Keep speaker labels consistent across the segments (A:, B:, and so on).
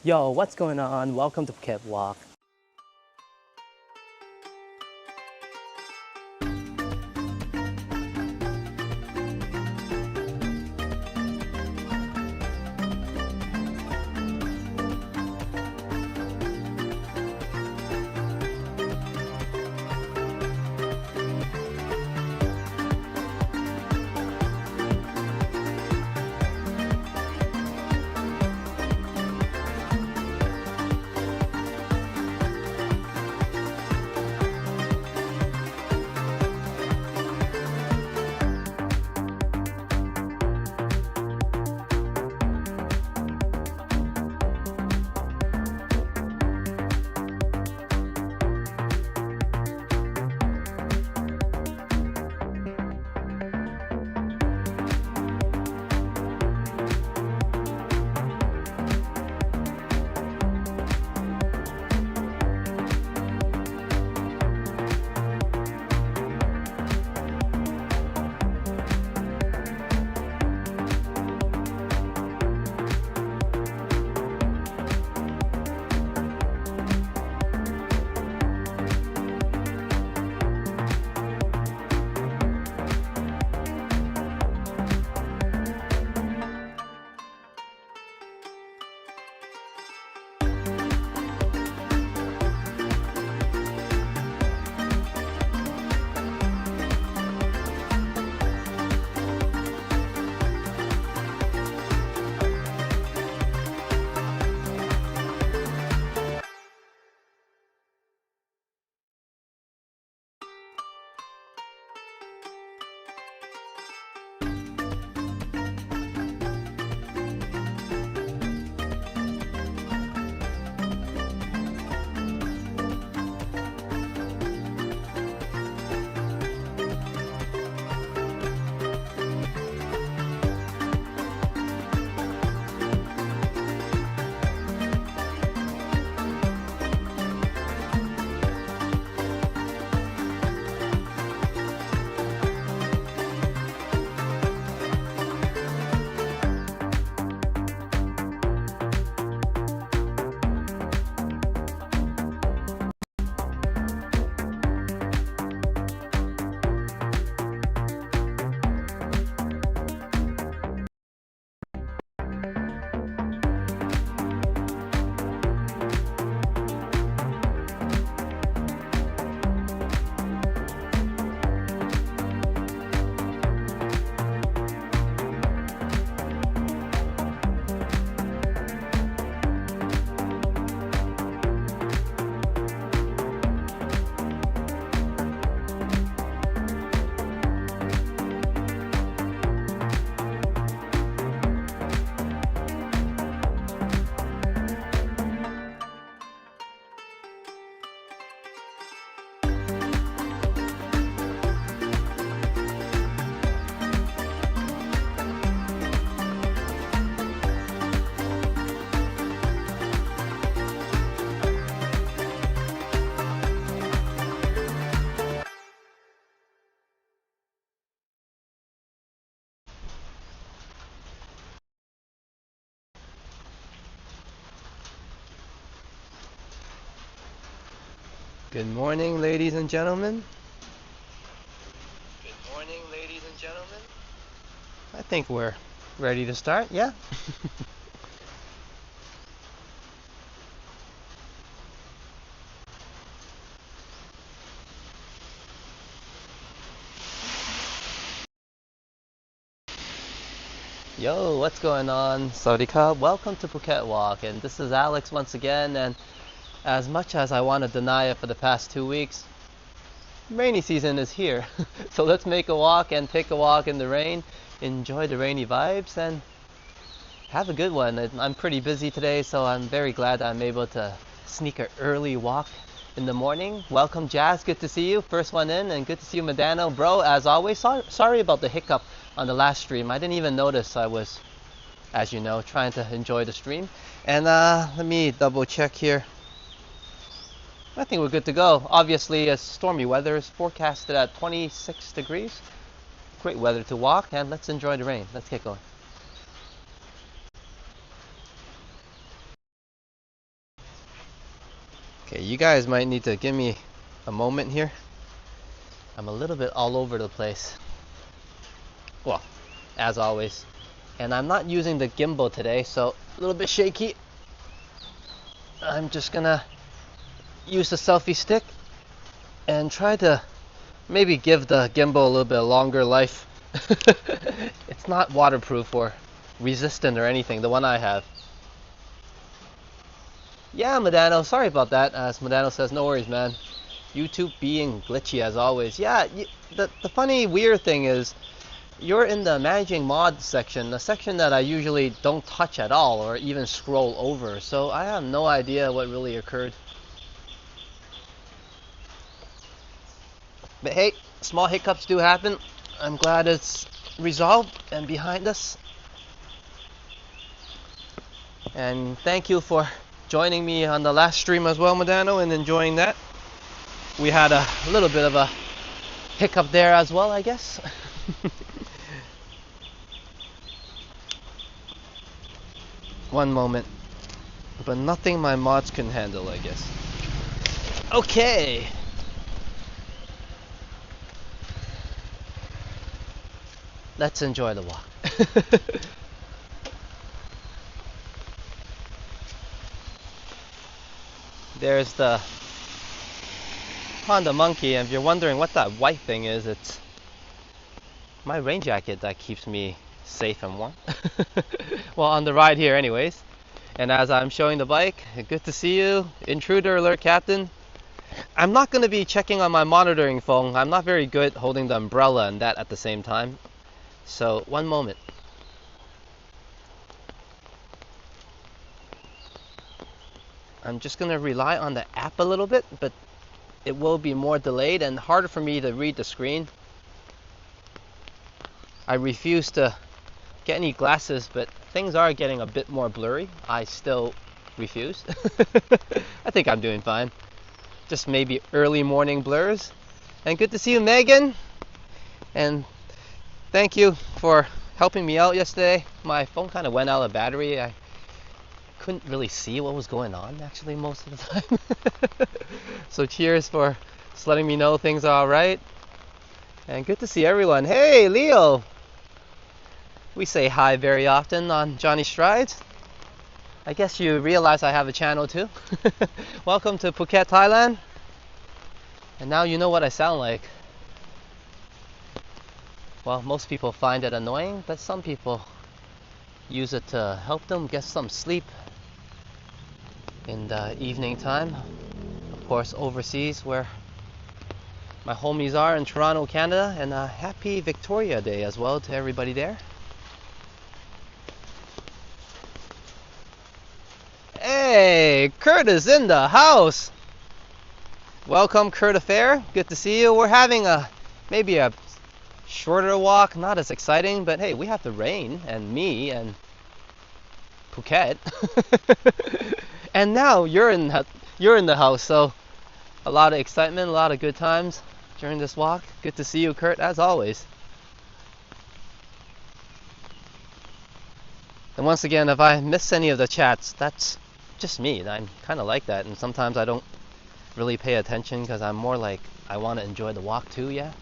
A: Yo, what's going on? Welcome to Phuket Walk. Good morning, ladies and gentlemen. Good morning, ladies and gentlemen. I think we're ready to start, yeah? Yo, what's going on? Sawadee welcome to Phuket Walk, and this is Alex once again, and as much as I want to deny it for the past 2 weeks, rainy season is here. So let's make a walk and take a walk in the rain, enjoy the rainy vibes, and have a good one. I'm pretty busy today, so I'm very glad I'm able to sneak an early walk in the morning. Welcome, Jazz. Good to see you. First one in, and good to see you, Medano. Bro, as always, sorry about the hiccup on the last stream. I didn't even notice. I was, as you know, trying to enjoy the stream. And let me double check here. I think we're good to go. Obviously, stormy weather is forecasted at 26 degrees. Great weather to walk, and let's enjoy the rain. Let's get going. Okay, you guys might need to give me a moment here. I'm a little bit all over the place. Well, as always. And I'm not using the gimbal today, so a little bit shaky. I'm just gonna use the selfie stick and try to maybe give the gimbal a little bit longer life. It's not waterproof or resistant or anything, the one I have. Yeah, Medano, sorry about that. As Medano says, no worries, man. YouTube being glitchy as always. Yeah, the funny, weird thing is, you're in the managing mods section, the section that I usually don't touch at all or even scroll over, so I have no idea what really occurred. But hey, small hiccups do happen. I'm glad it's resolved and behind us. And thank you for joining me on the last stream as well, Medano, and enjoying that. We had a little bit of a hiccup there as well, I guess. One moment. But nothing my mods can handle, I guess. Okay. Let's enjoy the walk. There's the Honda Monkey, and if you're wondering what that white thing is, it's my rain jacket that keeps me safe and warm. Well, on the ride here anyways. And as I'm showing the bike, good to see you. Intruder alert, Captain. I'm not going to be checking on my monitoring phone. I'm not very good holding the umbrella and that at the same time. So, one moment. I'm just going to rely on the app a little bit, but it will be more delayed and harder for me to read the screen. I refuse to get any glasses, but things are getting a bit more blurry. I still refuse. I think I'm doing fine. Just maybe early morning blurs. And good to see you, Megan. And thank you for helping me out yesterday. My phone kind of went out of battery. I couldn't really see what was going on actually most of the time. So cheers for just letting me know things are alright. And good to see everyone. Hey, Leo! We say hi very often on Johnny Strides. I guess you realize I have a channel too. Welcome to Phuket, Thailand. And now you know what I sound like. Well, most people find it annoying, but some people use it to help them get some sleep in the evening time. Of course, overseas where my homies are in Toronto, Canada. And a happy Victoria Day as well to everybody there. Hey, Kurt is in the house. Welcome, Kurt Affair. Good to see you. We're having maybe a shorter walk, not as exciting, but hey, we have the rain and me and Phuket. And now you're in the house, so a lot of excitement, a lot of good times during this walk. Good to see you, Kurt, as always. And once again, if I miss any of the chats, that's just me. I'm kind of like that, and sometimes I don't really pay attention because I'm more like I want to enjoy the walk too. Yeah.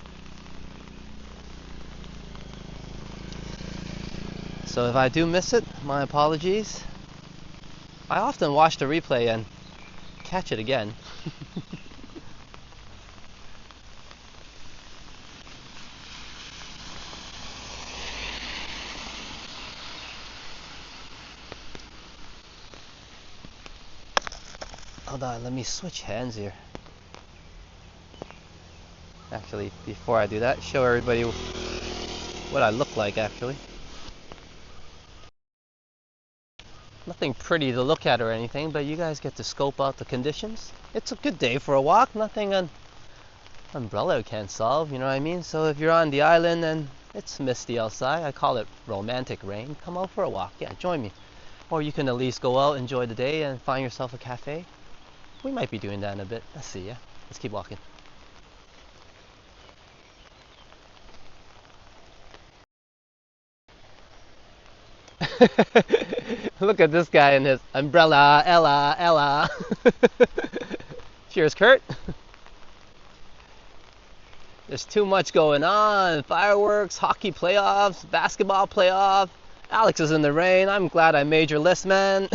A: So if I do miss it, my apologies. I often watch the replay and catch it again. Hold on, let me switch hands here. Actually, before I do that, show everybody what I look like actually. Nothing pretty to look at or anything, but you guys get to scope out the conditions. It's a good day for a walk, nothing an umbrella can't solve, you know what I mean? So if you're on the island and it's misty outside, I call it romantic rain, come out for a walk, yeah, join me. Or you can at least go out, enjoy the day, and find yourself a cafe. We might be doing that in a bit. Let's see, yeah? Let's keep walking. Look at this guy and his umbrella, Ella. Cheers, Kurt. There's too much going on. Fireworks, hockey playoffs, basketball playoff. Alex is in the rain. I'm glad I made your list, man.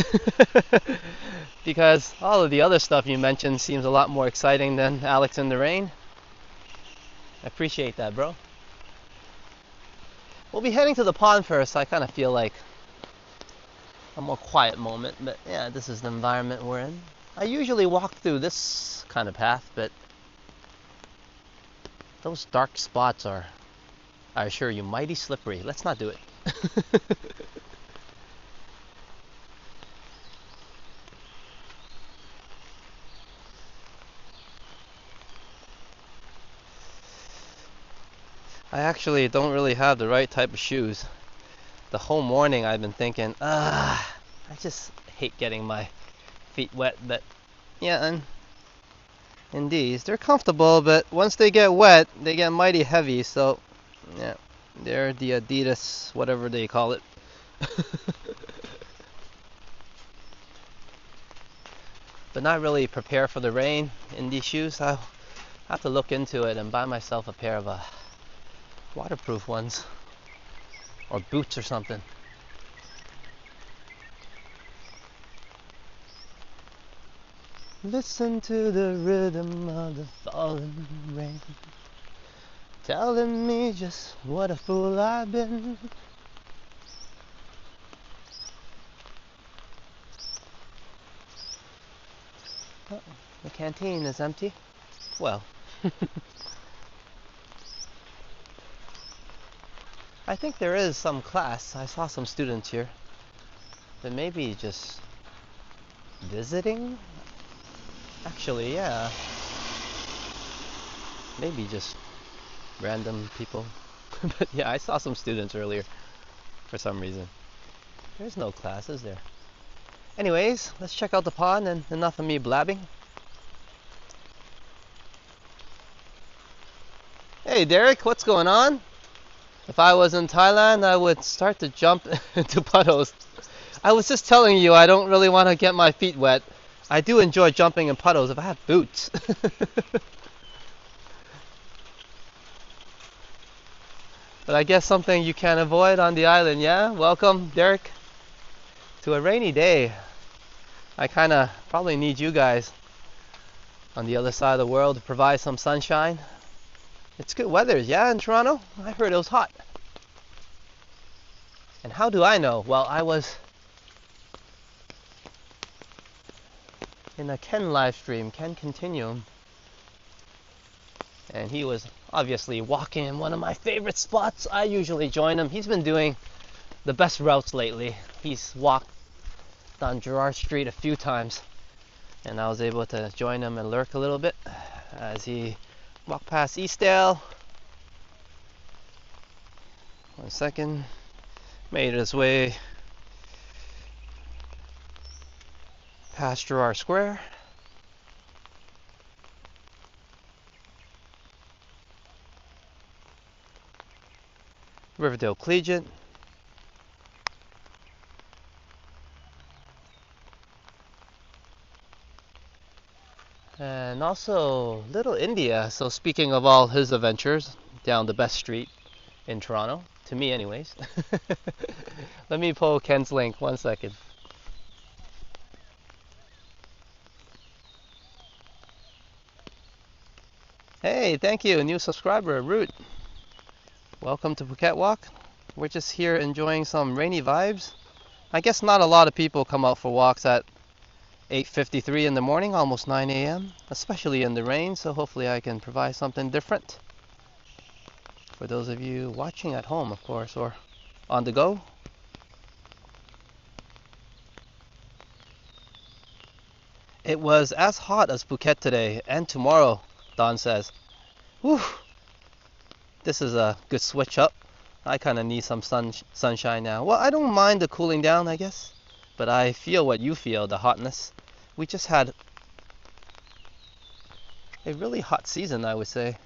A: Because all of the other stuff you mentioned seems a lot more exciting than Alex in the rain. I appreciate that, bro. We'll be heading to the pond first, so I kind of feel like a more quiet moment. But yeah, this is the environment we're in. I usually walk through this kind of path, but those dark spots are, I assure you, mighty slippery. Let's not do it. I actually don't really have the right type of shoes. The whole morning I've been thinking, I just hate getting my feet wet. But yeah, and in these, they're comfortable, but once they get wet, they get mighty heavy. So yeah, they're the Adidas, whatever they call it. But not really prepared for the rain in these shoes. I'll have to look into it and buy myself a pair of waterproof ones, or boots or something. Listen to the rhythm of the falling rain, telling me just what a fool I've been. Oh, the canteen is empty. Well, I think there is some class. I saw some students here. But maybe just visiting? Actually, yeah. Maybe just random people. But yeah, I saw some students earlier for some reason. There's no class, is there? Anyways, let's check out the pond, and enough of me blabbing. Hey Derek, what's going on? If I was in Thailand, I would start to jump into puddles. I was just telling you I don't really want to get my feet wet. I do enjoy jumping in puddles if I have boots. But I guess something you can't avoid on the island, yeah? Welcome, Derek, to a rainy day. I kind of probably need you guys on the other side of the world to provide some sunshine. It's good weather, yeah, in Toronto? I heard it was hot. And how do I know? Well, I was in a Ken live stream, Ken Continuum. And he was obviously walking in one of my favorite spots. I usually join him. He's been doing the best routes lately. He's walked on Gerrard Street a few times. And I was able to join him and lurk a little bit as he walked past Eastdale. 1 second. Made his way past Gerrard Square. Riverdale Collegiate. And also Little India. So speaking of all his adventures down the best street in Toronto, to me anyways. Let me pull Ken's link, 1 second. Hey, thank you, new subscriber, Root. Welcome to Phuket Walk. We're just here enjoying some rainy vibes. I guess not a lot of people come out for walks at 8:53 in the morning, almost 9 a.m., especially in the rain, so hopefully I can provide something different for those of you watching at home, of course, or on the go. It was as hot as Phuket today and tomorrow, Don says. Whew. This is a good switch up. I kind of need some sunshine now. Well, I don't mind the cooling down, I guess, but I feel what you feel, the hotness. We just had a really hot season, I would say.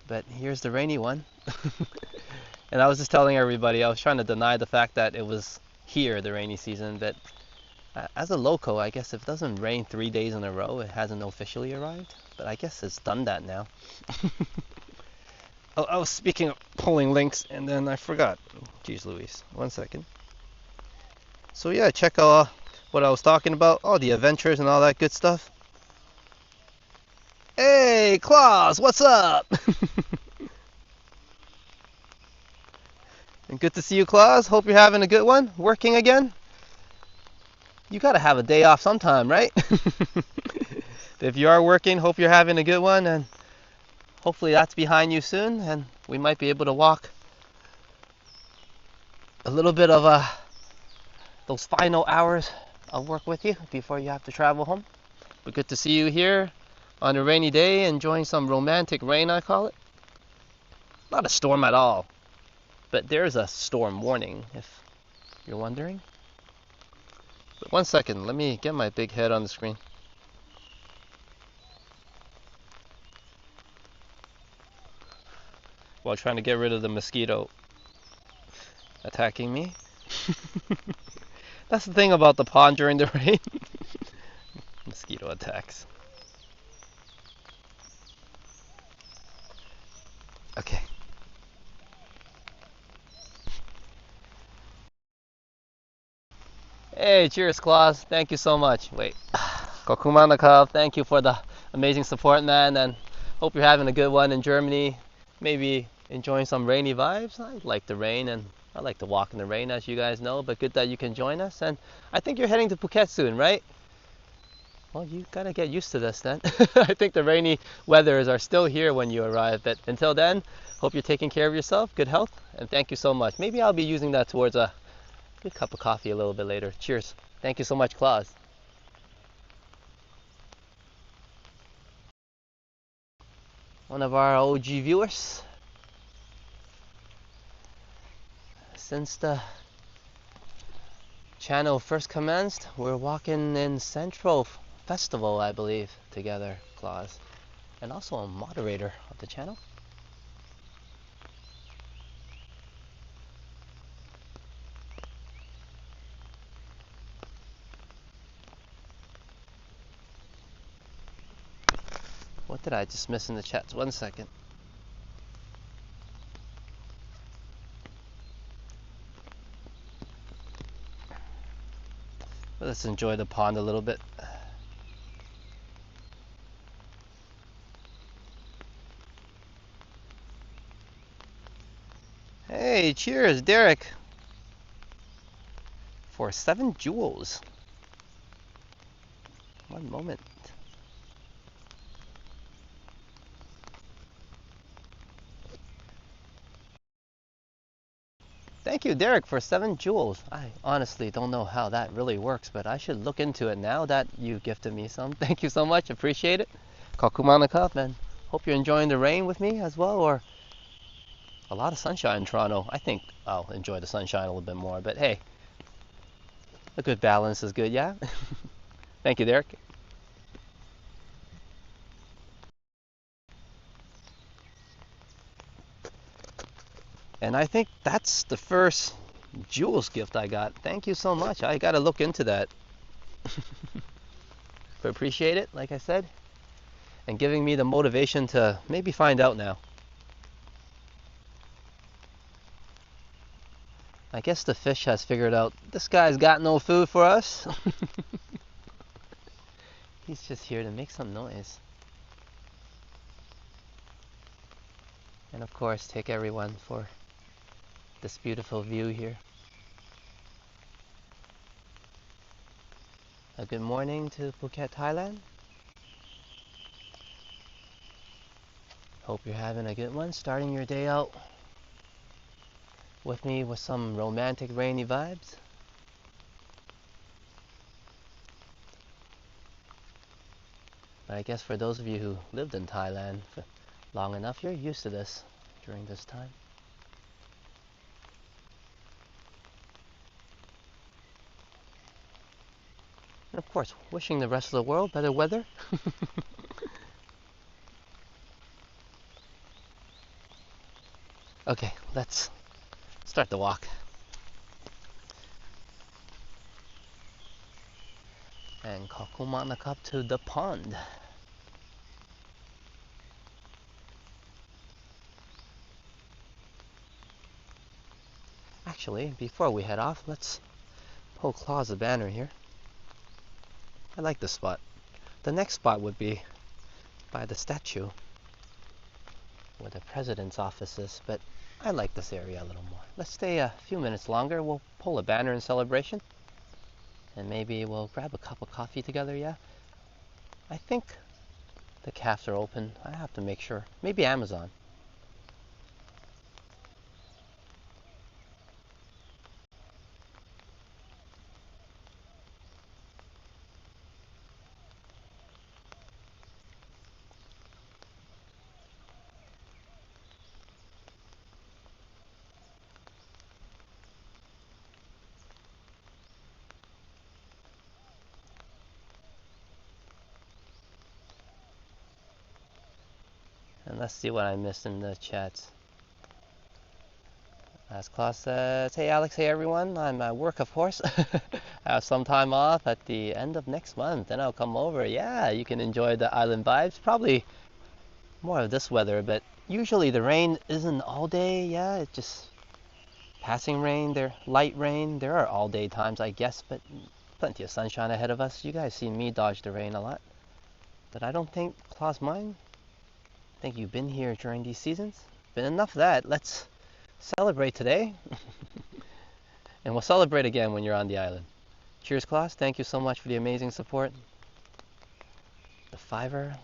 A: But here's the rainy one. And I was just telling everybody, I was trying to deny the fact that it was here, the rainy season, but As a local, I guess if it doesn't rain 3 days in a row, it hasn't officially arrived. But I guess it's done that now. Oh, I was speaking of pulling links, and then I forgot. Jeez Louise. 1 second. So yeah, check out what I was talking about. All the adventures and all that good stuff. Hey, Claus, what's up? And good to see you, Claus. Hope you're having a good one. Working again? You gotta have a day off sometime, right? If you are working, hope you're having a good one, and hopefully that's behind you soon, and we might be able to walk a little bit of those final hours of work with you before you have to travel home. But good to see you here on a rainy day, enjoying some romantic rain, I call it. Not a storm at all, but there's a storm warning, if you're wondering. But 1 second, let me get my big head on the screen. While trying to get rid of the mosquito attacking me. That's the thing about the pond during the rain. Mosquito attacks. Okay. Hey, cheers, Claus. Thank you so much. Wait. Kokumanakov, thank you for the amazing support, man, and hope you're having a good one in Germany. Maybe enjoying some rainy vibes. I like the rain, and I like to walk in the rain, as you guys know, but good that you can join us. And I think you're heading to Phuket soon, right? Well, you gotta get used to this then. I think the rainy weathers are still here when you arrive, but until then, hope you're taking care of yourself, good health, and thank you so much. Maybe I'll be using that towards a good cup of coffee a little bit later. Cheers. Thank you so much, Claus. One of our OG viewers. Since the channel first commenced, we're walking in Central Festival, I believe, together, Claus. And also a moderator of the channel. What did I just miss in the chats? 1 second. Let's enjoy the pond a little bit. Hey, cheers, Derek. For 7 jewels. 1 moment. Thank you, Derek, for 7 jewels. I honestly don't know how that really works, but I should look into it now that you gifted me some. Thank you so much. Appreciate it. Kakumanakap, and hope you're enjoying the rain with me as well, or a lot of sunshine in Toronto. I think I'll enjoy the sunshine a little bit more, but hey, a good balance is good, yeah? Thank you, Derek. And I think that's the first Jules gift I got. Thank you so much. I gotta look into that. But appreciate it, like I said, and giving me the motivation to maybe find out now. I guess the fish has figured out this guy's got no food for us. He's just here to make some noise. And of course, take everyone for this beautiful view here. A good morning to Phuket, Thailand. Hope you're having a good one, starting your day out with me with some romantic rainy vibes. But I guess for those of you who lived in Thailand for long enough, you're used to this during this time. And of course, wishing the rest of the world better weather. Okay, let's start the walk. and kakumanakap to the pond. Actually, before we head off, let's poke Claus a banner here. I like this spot. The next spot would be by the statue where the president's office is, but I like this area a little more. Let's stay a few minutes longer. We'll pull a banner in celebration, and maybe we'll grab a cup of coffee together, yeah? I think the cafes are open. I have to make sure. Maybe Amazon. And let's see what I missed in the chats. As Klaus says, hey Alex, hey everyone, I'm at work of course. I have some time off at the end of next month, then I'll come over. Yeah, you can enjoy the island vibes. Probably more of this weather, but usually the rain isn't all day. Yeah, it's just passing rain, light rain. There are all day times, I guess, but plenty of sunshine ahead of us. You guys see me dodge the rain a lot, but I don't think Klaus mind. I think you've been here during these seasons. Been enough of that. Let's celebrate today. And we'll celebrate again when you're on the island. Cheers, Klaus. Thank you so much for the amazing support. The $5.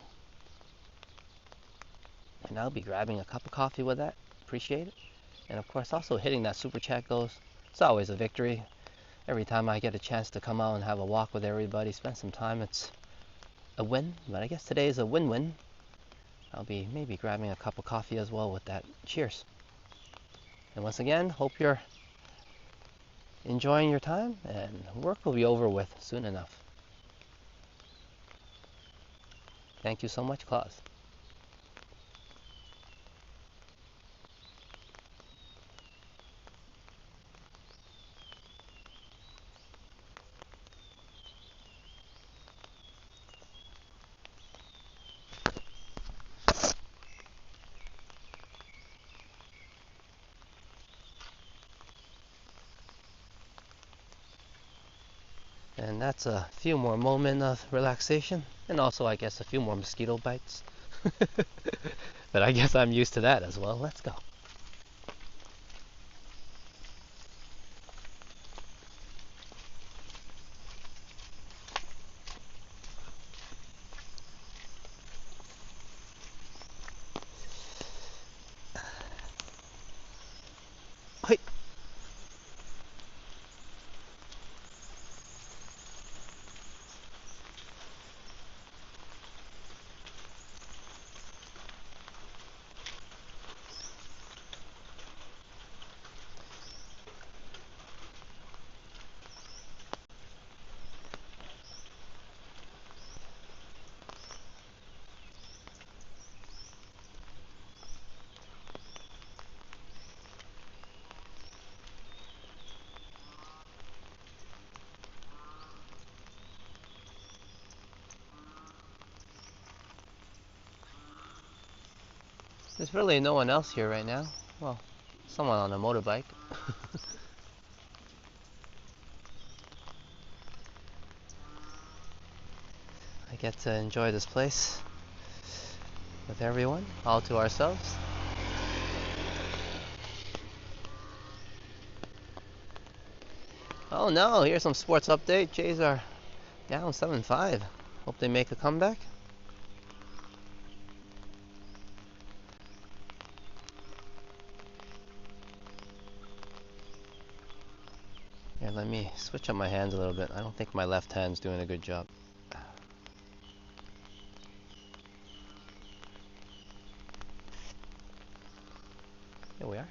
A: And I'll be grabbing a cup of coffee with that. Appreciate it. And of course, also hitting that super chat goes. It's always a victory. Every time I get a chance to come out and have a walk with everybody, spend some time, it's a win. But I guess today is a win-win. I'll be maybe grabbing a cup of coffee as well with that. Cheers. And once again, hope you're enjoying your time, and work will be over with soon enough. Thank you so much, Klaus. And that's a few more moments of relaxation, and also I guess a few more mosquito bites. But I guess I'm used to that as well. Let's go. Hey. There's really no one else here right now. Well, someone on a motorbike. I get to enjoy this place with everyone, all to ourselves. Oh no, here's some sports update. Jays are down 7-5. Hope they make a comeback. Here, let me switch up my hands a little bit. I don't think my left hand's doing a good job. Here we are.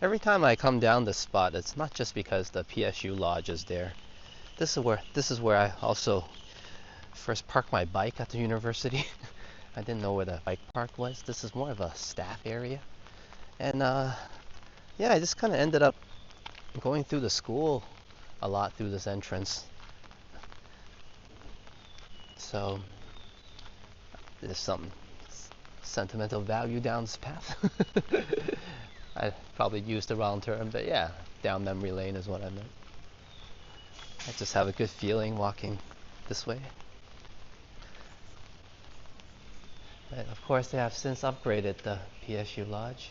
A: Every time I come down this spot, it's not just because the PSU lodge is there. This is where I also first parked my bike at the university. I didn't know where the bike park was. This is more of a staff area. And yeah, I just kind of ended up going through the school a lot through this entrance. So there's some sentimental value down this path. I probably used the wrong term, but yeah, down memory lane is what I meant. I just have a good feeling walking this way. And of course, they have since upgraded the PSU Lodge.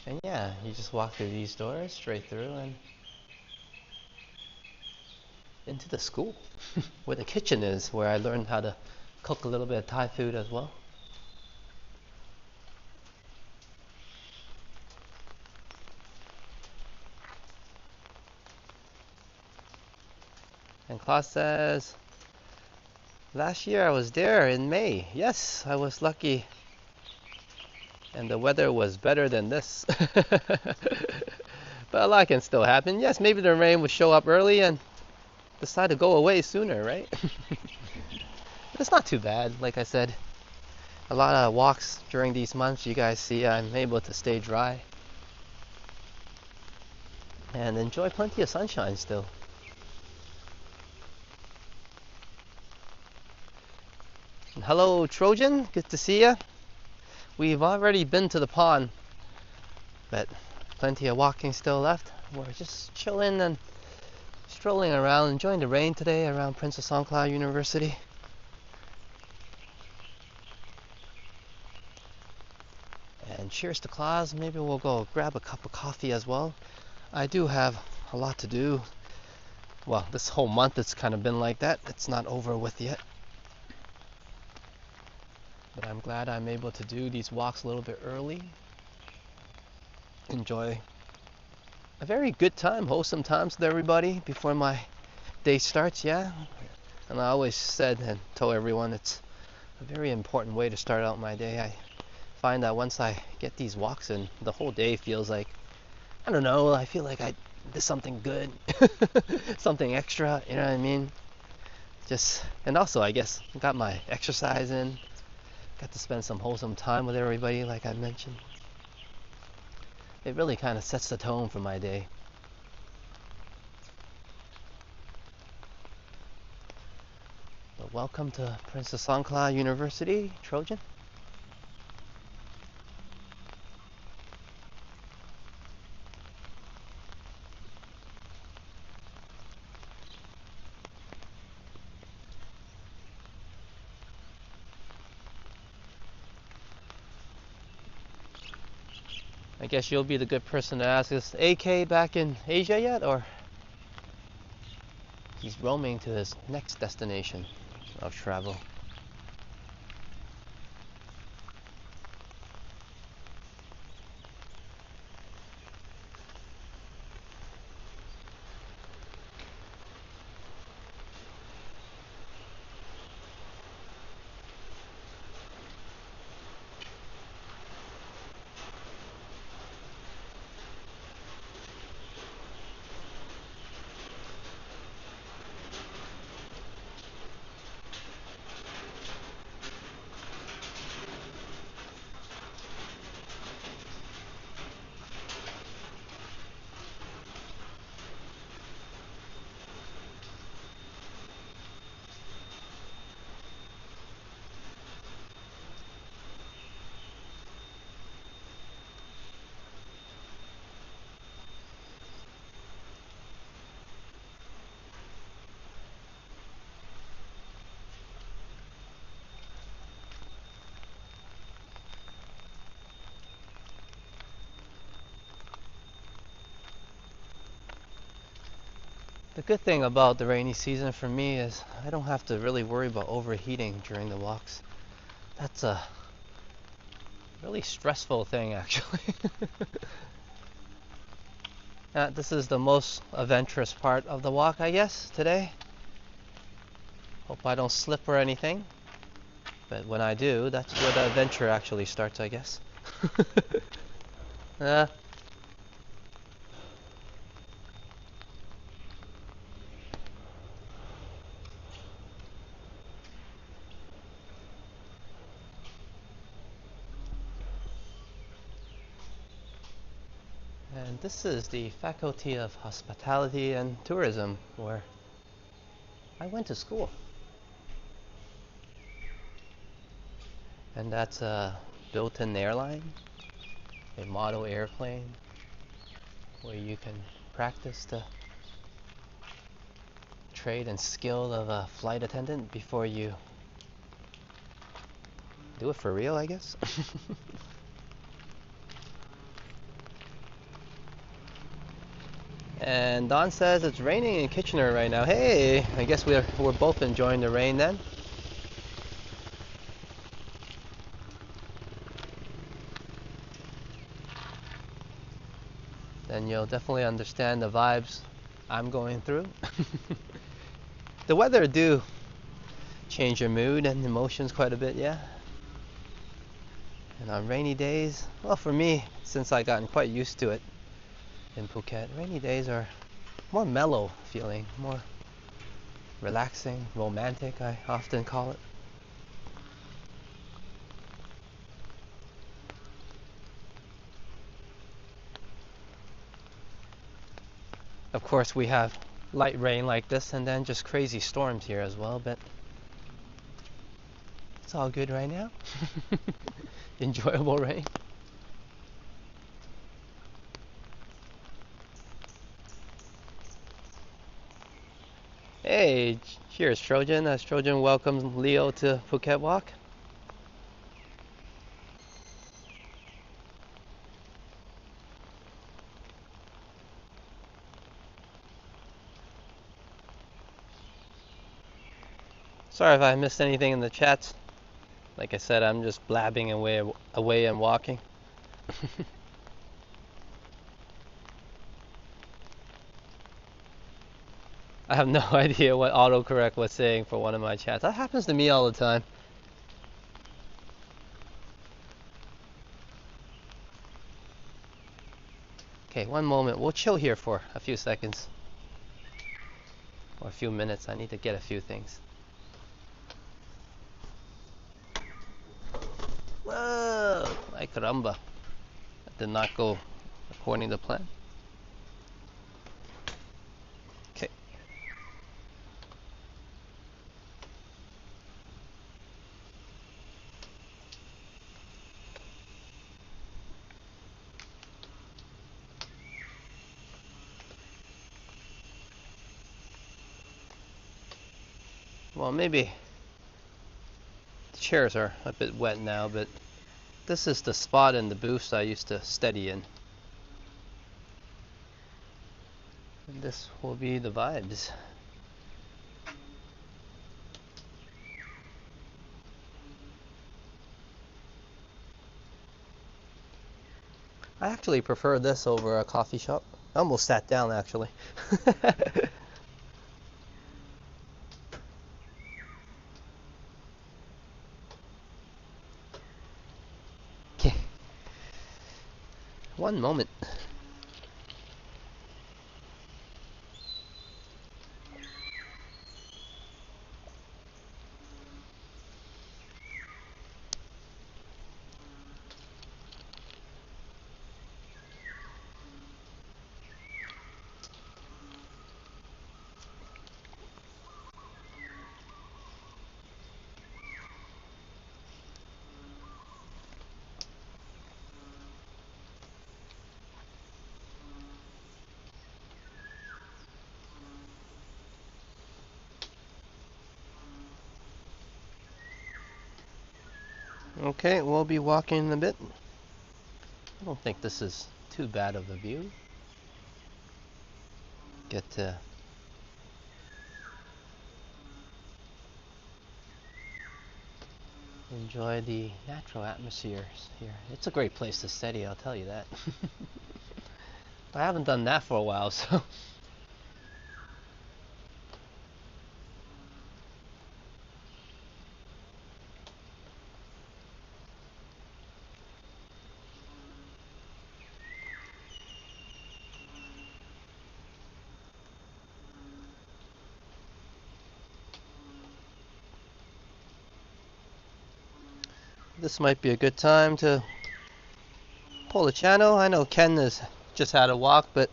A: And yeah, you just walk through these doors straight through and into the school where the kitchen is, where I learned how to cook a little bit of Thai food as well. And Claus says, last year I was there in May. Yes, I was lucky. And the weather was better than this. But a lot can still happen. Yes, maybe the rain would show up early and decide to go away sooner, right? It's not too bad. Like I said, a lot of walks during these months. You guys see I'm able to stay dry and enjoy plenty of sunshine still. And hello, Trojan. Good to see ya. We've already been to the pond, but plenty of walking still left. We're just chilling and strolling around, enjoying the rain today around Prince of Songkla University. And cheers to Claus. Maybe we'll go grab a cup of coffee as well. I do have a lot to do. Well, this whole month it's kind of been like that. It's not over with yet. But I'm glad I'm able to do these walks a little bit early. Enjoy a very good time, wholesome times with everybody before my day starts, yeah. And I always said and told everyone it's a very important way to start out my day. I find that once I get these walks in, the whole day feels like, I don't know, I feel like I did something good, something extra, you know what I mean? And also I guess got my exercise in. Got to spend some wholesome time with everybody, like I mentioned. It really kind of sets the tone for my day. But welcome to Prince of Songkla University, Trojan. I guess you'll be the good person to ask, is AK back in Asia yet, or he's roaming to his next destination of travel? The good thing about the rainy season for me is I don't have to really worry about overheating during the walks. That's a really stressful thing, actually. This is the most adventurous part of the walk, I guess, today. Hope I don't slip or anything. But when I do, that's where the adventure actually starts, I guess. And this is the Faculty of Hospitality and Tourism, where I went to school. And that's a built-in airline, a model airplane, where you can practice the trade and skill of a flight attendant before you do it for real, I guess. And Don says it's raining in Kitchener right now. Hey, I guess we're both enjoying the rain then. Then you'll definitely understand the vibes I'm going through. The weather do change your mood and emotions quite a bit, yeah. And on rainy days, well, for me, since I gotten quite used to it in Phuket, rainy days are more mellow feeling, more relaxing, romantic, I often call it. Of course, we have light rain like this and then just crazy storms here as well, but it's all good right now. Enjoyable rain. Hey, cheers, Trojan. As Trojan welcomes Leo to Phuket Walk. Sorry if I missed anything in the chats. Like I said, I'm just blabbing away and walking. I have no idea what autocorrect was saying for one of my chats. That happens to me all the time. Okay, one moment. We'll chill here for a few seconds. Or a few minutes. I need to get a few things. Whoa! Ay caramba. That did not go according to plan. Okay. Well, maybe the chairs are a bit wet now, but this is the spot in the booth I used to study in. And this will be the vibes. I actually prefer this over a coffee shop. I almost sat down actually. Okay. One moment. Okay, we'll be walking a bit. I don't think this is too bad of a view. Get to enjoy the natural atmospheres here. It's a great place to study, I'll tell you that. I haven't done that for a while, so this might be a good time to pull the channel. I know Ken is just had a walk, but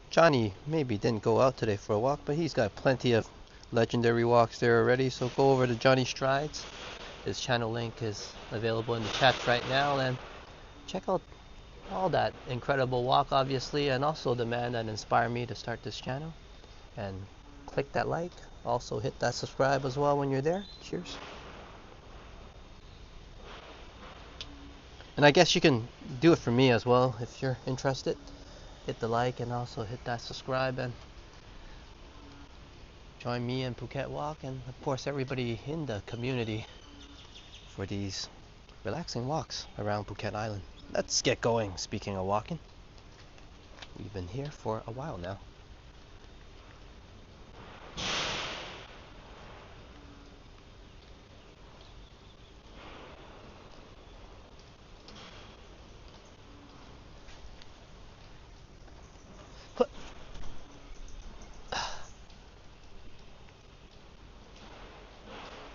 A: Johnny maybe didn't go out today for a walk, but he's got plenty of legendary walks there already. So go over to Johnny Strides. His channel link is available in the chat right now, and check out all that incredible walk, obviously, and also the man that inspired me to start this channel. And click that like. Also hit that subscribe as well when you're there. Cheers. And I guess you can do it for me as well if you're interested. Hit the like and also hit that subscribe and join me in Phuket Walk, and of course everybody in the community for these relaxing walks around Phuket Island. Let's get going. Speaking of walking, we've been here for a while now.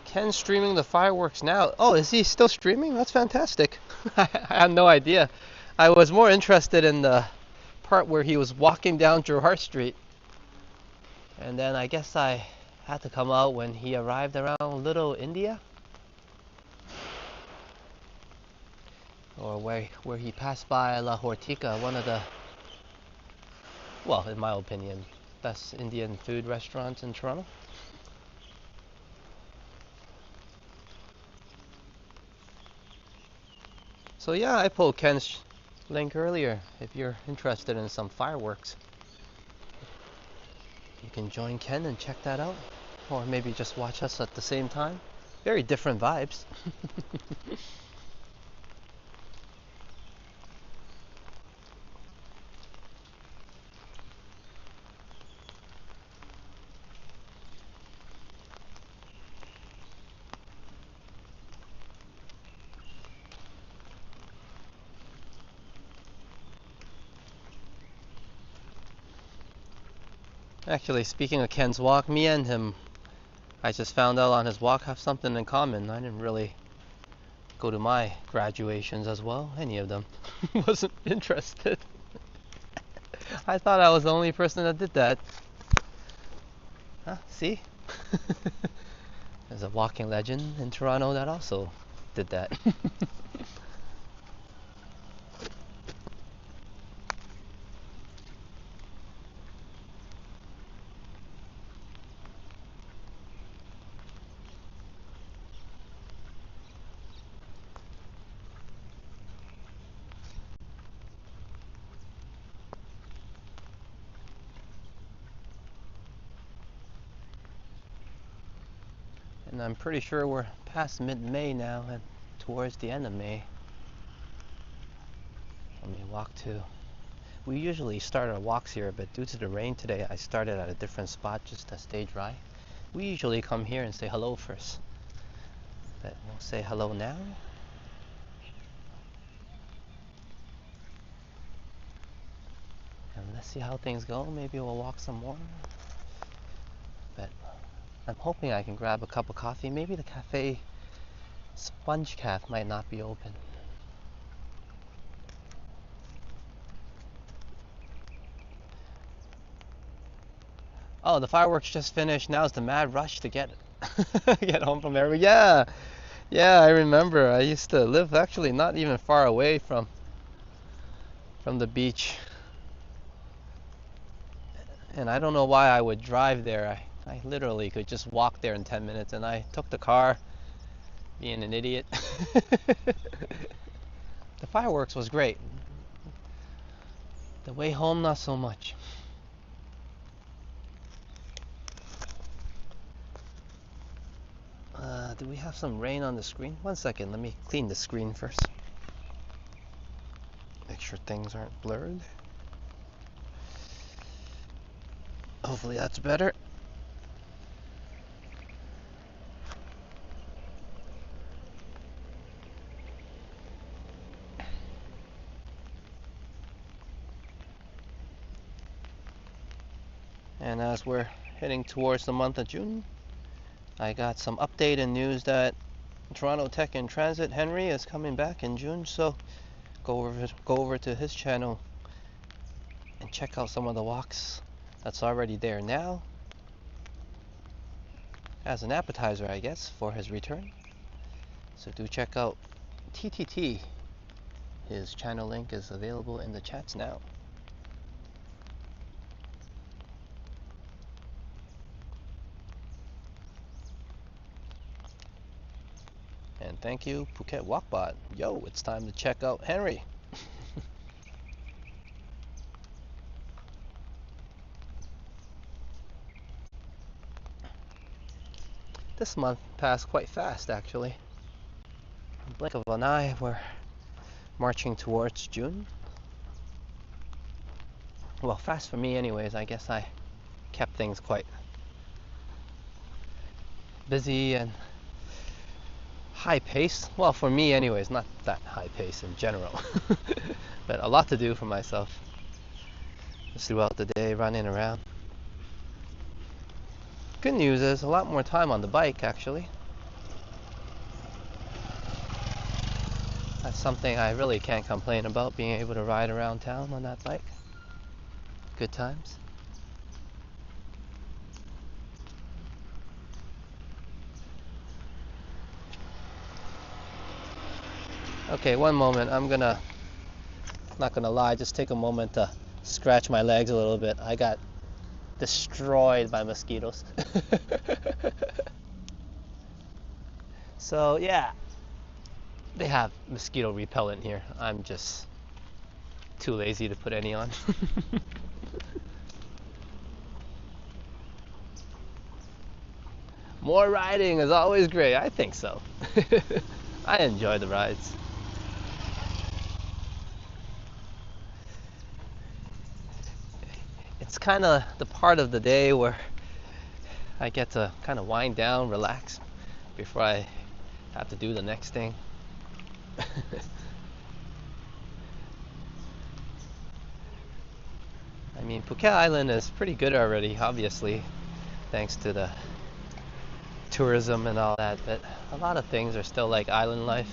A: Ken's streaming the fireworks now. Oh, is he still streaming? That's fantastic. I had no idea. I was more interested in the part where he was walking down Johar Street. And then I guess I had to come out when he arrived around Little India. Or where he passed by La Hortica, one of the, well, in my opinion, best Indian food restaurants in Toronto. So yeah, I pulled Ken's link earlier. If you're interested in some fireworks, you can join Ken and check that out. Or maybe just watch us at the same time. Very different vibes. Actually, speaking of Ken's walk, me and him, I just found out on his walk, have something in common. I didn't really go to my graduations as well, any of them. Wasn't interested. I thought I was the only person that did that. Huh? See? There's a walking legend in Toronto that also did that. And I'm pretty sure we're past mid-May now and towards the end of May. Let me walk to. We usually start our walks here, but due to the rain today, I started at a different spot just to stay dry. We usually come here and say hello first, but we'll say hello now. And let's see how things go. Maybe we'll walk some more. But I'm hoping I can grab a cup of coffee. Maybe the cafe Sponge Caf might not be open. Oh, the fireworks just finished. Now's the mad rush to get get home from there. Yeah, I remember. I used to live actually not even far away from the beach, and I don't know why I would drive there. I literally could just walk there in 10 minutes, and I took the car, being an idiot. The fireworks was great. The way home, not so much. Do we have some rain on the screen? One second, let me clean the screen first. Make sure things aren't blurred. Hopefully that's better. And as we're heading towards the month of June, I got some update and news that Toronto Tech in Transit Henry is coming back in June, so go over to his channel check out some of the walks that's already there now as an appetizer, I guess, for his return. So do check out TTT. His channel link is available in the chats now. And thank you, Phuket Walkbot. Yo, it's time to check out Henry. This month passed quite fast, actually. In the blink of an eye, we're marching towards June. Well, fast for me anyways. I guess I kept things quite busy and high pace. Well, for me anyways, not that high pace in general. But a lot to do for myself. Just throughout the day, running around. Good news is a lot more time on the bike, actually. That's something I really can't complain about, being able to ride around town on that bike. Good times. Okay, one moment. Not gonna lie, just take a moment to scratch my legs a little bit. I got destroyed by mosquitoes. So yeah, they have mosquito repellent here. I'm just too lazy to put any on. More riding is always great. I think so. I enjoy the rides. It's kind of the part of the day where I get to kind of wind down, relax before I have to do the next thing. I mean, Phuket Island is pretty good already, obviously, thanks to the tourism and all that, but a lot of things are still like island life.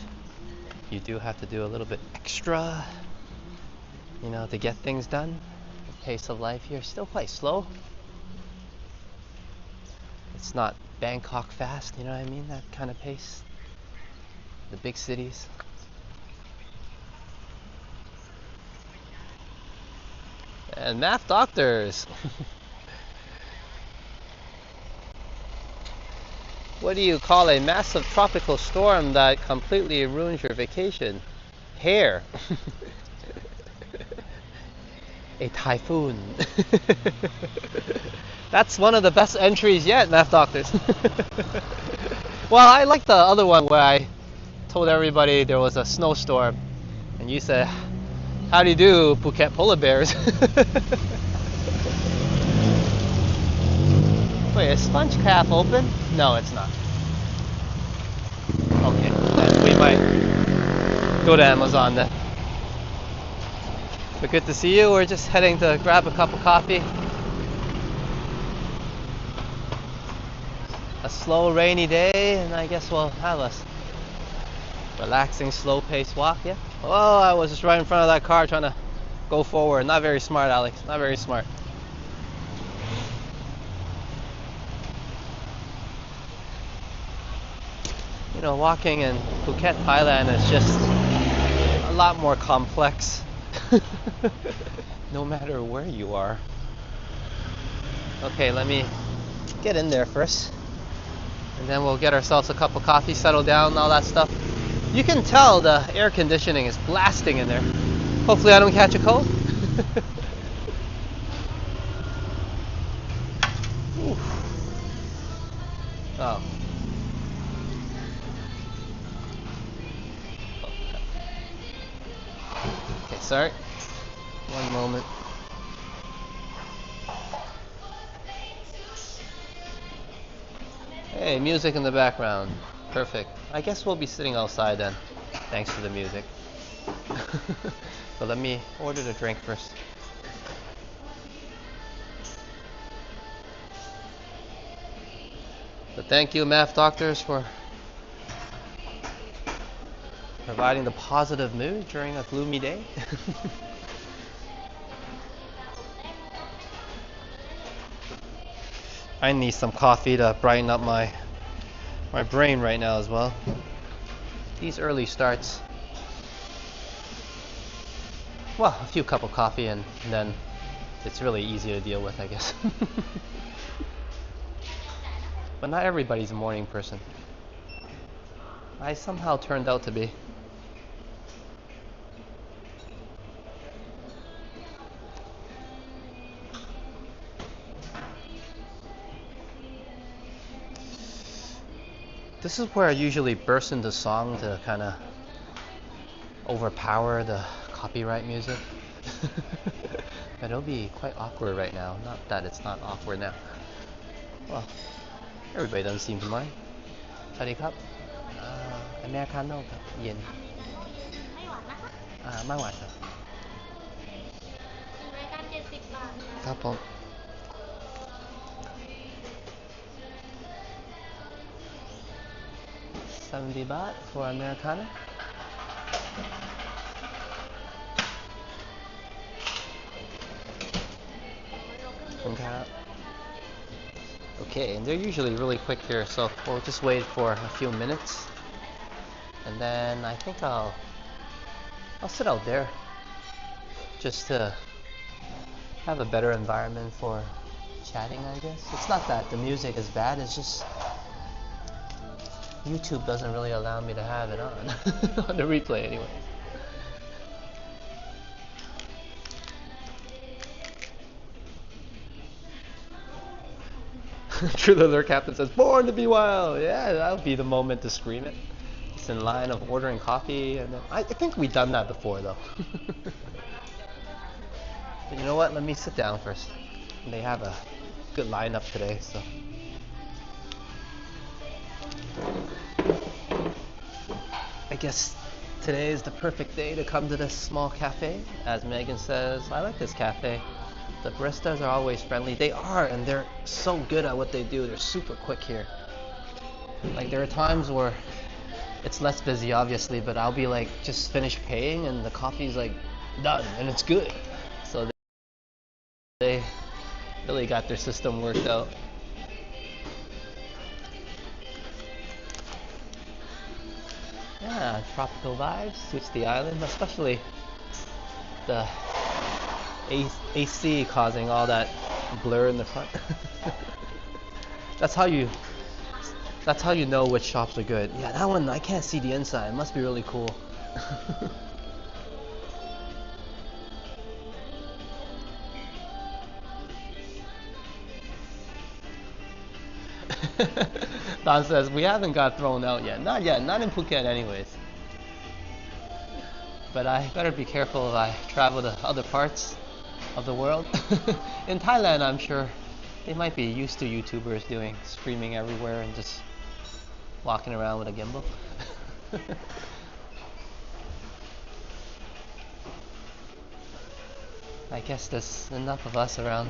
A: You do have to do a little bit extra, to get things done. The pace of life here is still quite slow. It's not Bangkok fast, you know what I mean? That kind of pace. The big cities. And math doctors. What do you call a massive tropical storm that completely ruins your vacation? Hair. A typhoon. That's one of the best entries yet, math doctors. Well, I like the other one where I told everybody there was a snowstorm and you said, how do you do, Phuket polar bears? Wait, is Sponge Craft open? No, it's not. Okay, then we might go to Amazon then. But good to see you. We're just heading to grab a cup of coffee. A slow rainy day, and I guess we'll have a relaxing, slow-paced walk, yeah? Oh, I was just right in front of that car trying to go forward. Not very smart, Alex. Not very smart. Walking in Phuket, Thailand is just a lot more complex. No matter where you are. Okay, let me get in there first. And then we'll get ourselves a cup of coffee, settle down, all that stuff. You can tell the air conditioning is blasting in there. Hopefully I don't catch a cold. Oh. Okay, sorry. One moment. Hey, music in the background. Perfect. I guess we'll be sitting outside then, thanks to the music. But let me order the drink first. But thank you, math doctors, for providing the positive mood during a gloomy day. I need some coffee to brighten up my brain right now as well. These early starts, well, a few cup of coffee and then it's really easy to deal with, I guess. But not everybody's a morning person. I somehow turned out to be. This is where I usually burst into song to kind of overpower the copyright music. But it'll be quite awkward right now. Not that it's not awkward now. Well, everybody doesn't seem to mind. สวัสดีครับอเมริกาโน่ครับเย็นไม่หวานครับครับผม 70 baht for Americano. Okay, and they're usually really quick here, so we'll just wait for a few minutes, and then I think I'll sit out there just to have a better environment for chatting, I guess. It's not that the music is bad, it's just YouTube doesn't really allow me to have it on on the replay anyway. True, the alert captain says, "Born to be wild." Yeah, that'll be the moment to scream it. It's in line of ordering coffee, and then, I think we've done that before, though. But you know what? Let me sit down first. They have a good lineup today, so. I guess today is the perfect day to come to this small cafe. As Megan says, I like this cafe. The baristas are always friendly. They are, and they're so good at what they do. They're super quick here. Like, there are times where it's less busy, obviously, but I'll be like, just finished paying and the coffee's like done and it's good. So they really got their system worked out. Yeah, tropical vibes, suits the island, especially the AC causing all that blur in the front. That's how you know which shops are good. Yeah, that one I can't see the inside. It must be really cool. Don says we haven't got thrown out yet. Not yet. Not in Phuket, anyways. But I better be careful if I travel to other parts of the world. In Thailand, I'm sure they might be used to YouTubers doing streaming everywhere and just walking around with a gimbal. I guess there's enough of us around.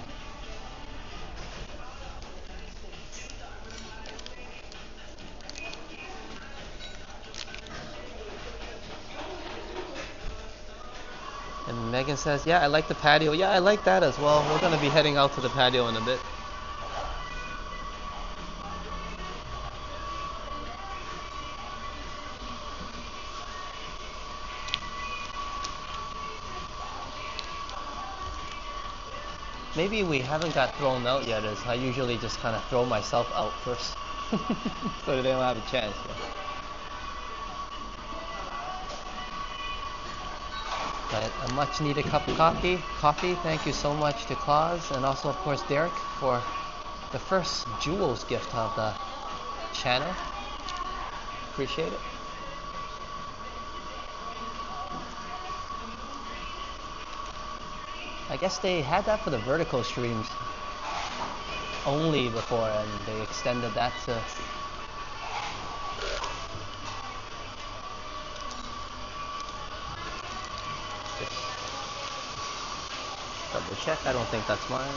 A: And Megan says, yeah, I like the patio. Yeah, I like that as well. We're going to be heading out to the patio in a bit. Maybe we haven't got thrown out yet, as I usually just kind of throw myself out first. So they don't have a chance. Yeah. But a much needed cup of coffee. Thank you so much to Claus, and also of course Derek for the first Jewels gift of the channel. Appreciate it. I guess they had that for the vertical streams only before, and they extended that to double check. I don't think that's mine.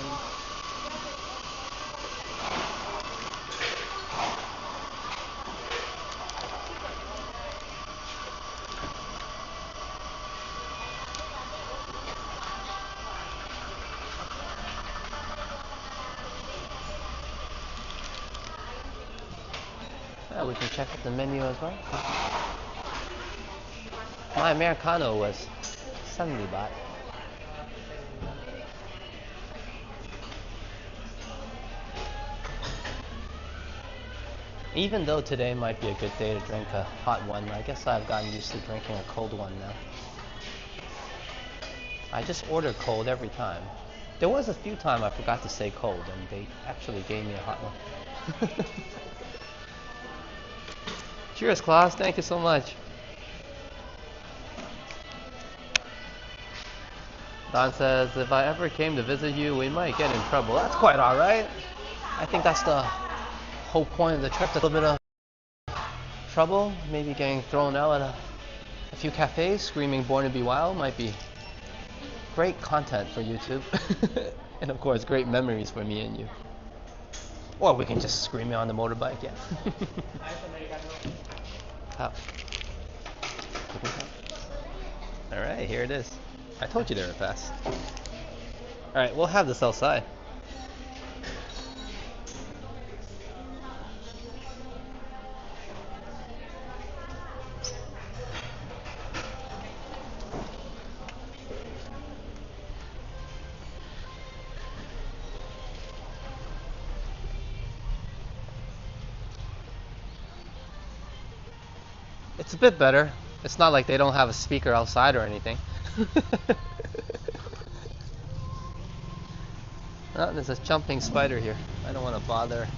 A: Yeah, we can check out the menu as well. My Americano was 70 baht. Even though today might be a good day to drink a hot one, I guess I've gotten used to drinking a cold one now. I just order cold every time. There was a few times I forgot to say cold and they actually gave me a hot one. Cheers, Klaus. Thank you so much. Don says, if I ever came to visit you, we might get in trouble. That's quite alright. I think that's the whole point of the trip. A little bit of trouble, maybe getting thrown out at a few cafes, screaming Born to be Wild might be great content for YouTube. And of course, great memories for me and you. Or we can just scream it on the motorbike, yeah. Alright, here it is. I told you they were fast. Alright, we'll have this outside. It's a bit better. It's not like they don't have a speaker outside or anything. Oh, there's a jumping spider here. I don't want to bother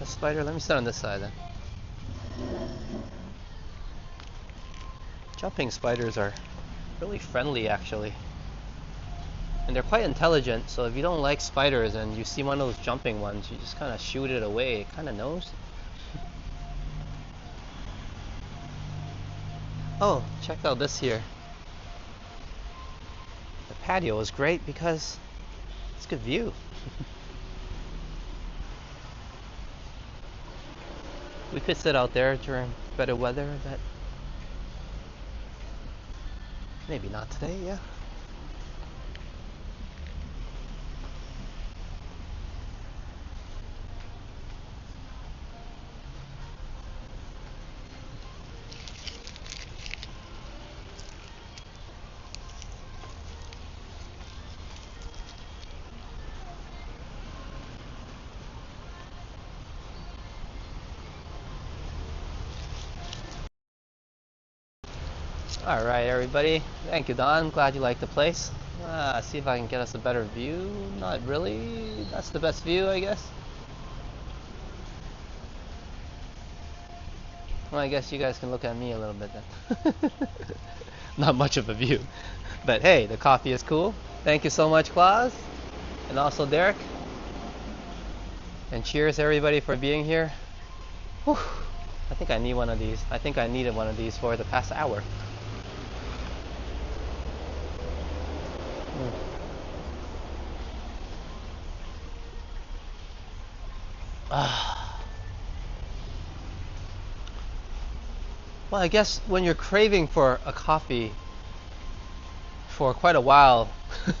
A: the spider. Let me sit on this side then. Jumping spiders are really friendly actually. And they're quite intelligent, so if you don't like spiders and you see one of those jumping ones, you just kind of shoot it away. It kind of knows. Oh, check out this here. The patio is great because it's a good view. We could sit out there during better weather, but maybe not today, yeah. Alright everybody, thank you Don, glad you liked the place. See if I can get us a better view. Not really, that's the best view I guess. Well, I guess you guys can look at me a little bit then. Not much of a view. But hey, the coffee is cool. Thank you so much Klaus. And also Derek. And cheers everybody for being here. Whew. I think I need one of these. I think I needed one of these for the past hour. Well, I guess when you're craving for a coffee for quite a while,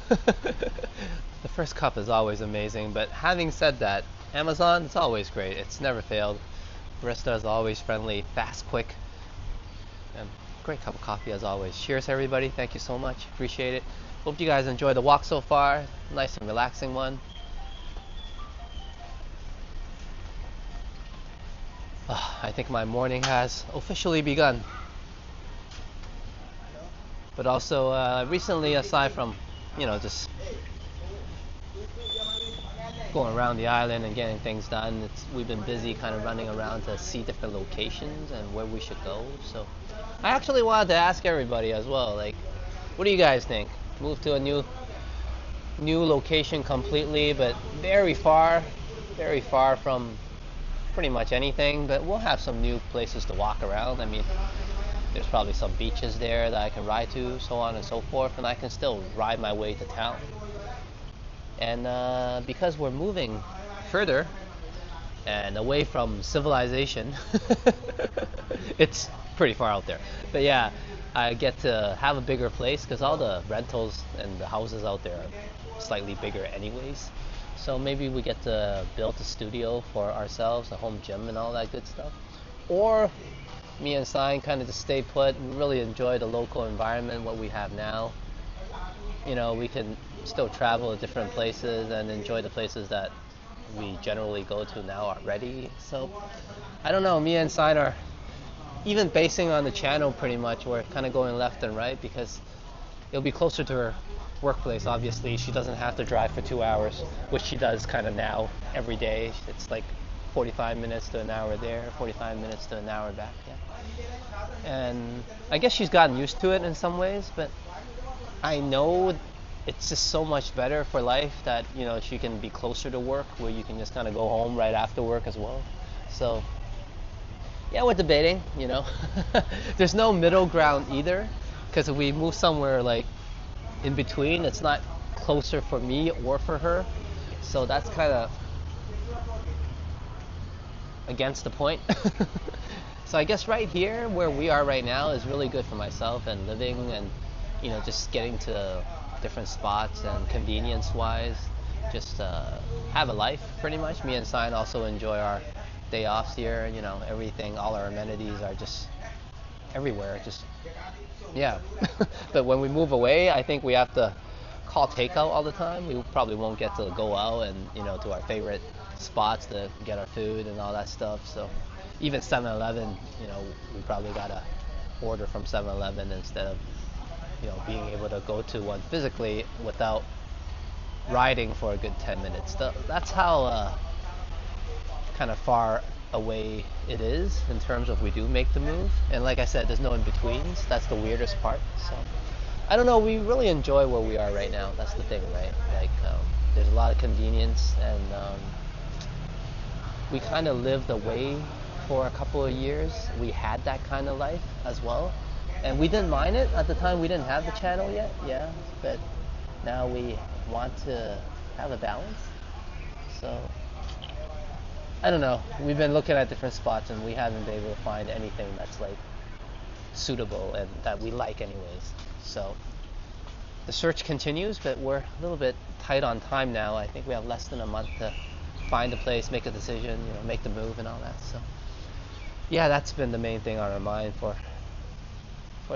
A: the first cup is always amazing. But having said that, Amazon, it's always great. It's never failed. Barista is always friendly, fast, quick, and great cup of coffee as always. Cheers everybody, thank you so much, appreciate it. Hope you guys enjoyed the walk so far. Nice and relaxing one. I think my morning has officially begun. But also recently, aside from, just going around the island and getting things done, we've been busy kind of running around to see different locations and where we should go. So I actually wanted to ask everybody as well, like, what do you guys think? Move to a new location completely, but very far from pretty much anything, but we'll have some new places to walk around. I mean, there's probably some beaches there that I can ride to, so on and so forth, and I can still ride my way to town. And because we're moving further and away from civilization, it's pretty far out there. But yeah, I get to have a bigger place because all the rentals and the houses out there are slightly bigger anyways. So maybe we get to build a studio for ourselves, a home gym and all that good stuff. or me and Sign kind of just stay put and really enjoy the local environment, what we have now. We can still travel to different places and enjoy the places that we generally go to now already. So I don't know, me and Sign are even basing on the channel pretty much. We're kind of going left and right because it'll be closer to her workplace. Obviously, she doesn't have to drive for 2 hours, which she does kind of now every day. It's like 45 minutes to an hour there, 45 minutes to an hour back. Yeah. And I guess she's gotten used to it in some ways, but I know it's just so much better for life that she can be closer to work, where you can just kind of go home right after work as well. So yeah, we're debating. There's no middle ground either, because if we move somewhere like in between, it's not closer for me or for her. So that's kind of against the point. So I guess right here where we are right now is really good for myself and living, and just getting to different spots and convenience wise, just have a life pretty much. Me and Sign also enjoy our day offs here. Everything, all our amenities are just everywhere. Just yeah. But when we move away, I think we have to call takeout all the time. We probably won't get to go out and to our favorite spots to get our food and all that stuff. So even 7-Eleven, we probably gotta order from 7-Eleven instead of being able to go to one physically without riding for a good 10 minutes. That's how kind of far away it is in terms of we do make the move. And like I said, there's no in-betweens. That's the weirdest part. So I don't know, we really enjoy where we are right now. That's the thing, right? Like there's a lot of convenience, and we kind of lived away for a couple of years. We had that kind of life as well, and we didn't mind it at the time. We didn't have the channel yet, yeah, but now we want to have a balance. So I don't know, we've been looking at different spots and we haven't been able to find anything that's like suitable and that we like anyways. So the search continues, but we're a little bit tight on time now. I think we have less than a month to find a place, make a decision, make the move and all that. So yeah, that's been the main thing on our mind for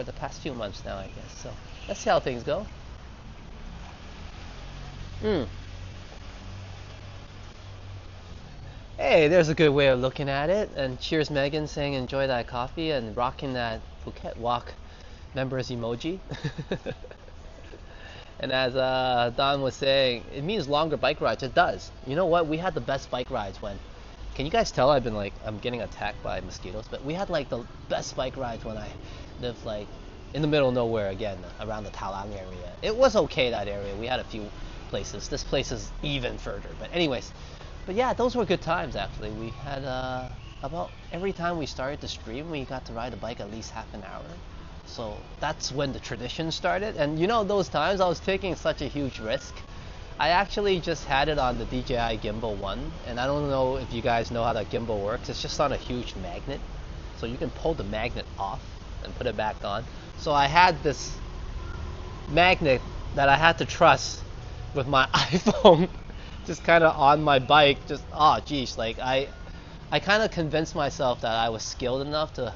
A: the past few months now, I guess. So let's see how things go. Hey, there's a good way of looking at it. And cheers, Megan, saying enjoy that coffee and rocking that Phuket Walk members emoji. And as Don was saying, it means longer bike rides. It does. You know what? We had the best bike rides when... Can you guys tell I'm getting attacked by mosquitoes? But we had like the best bike rides when I lived like in the middle of nowhere again, around the Talang area. It was okay, that area. We had a few places. This place is even further. But anyways, but yeah, those were good times actually. We had about every time we started to stream, we got to ride a bike at least half an hour. So that's when the tradition started. And those times I was taking such a huge risk. I actually just had it on the DJI Gimbal 1, and I don't know if you guys know how that gimbal works. It's just on a huge magnet, so you can pull the magnet off and put it back on. So I had this magnet that I had to trust with my iPhone just kind of on my bike. Just like I kind of convinced myself that I was skilled enough to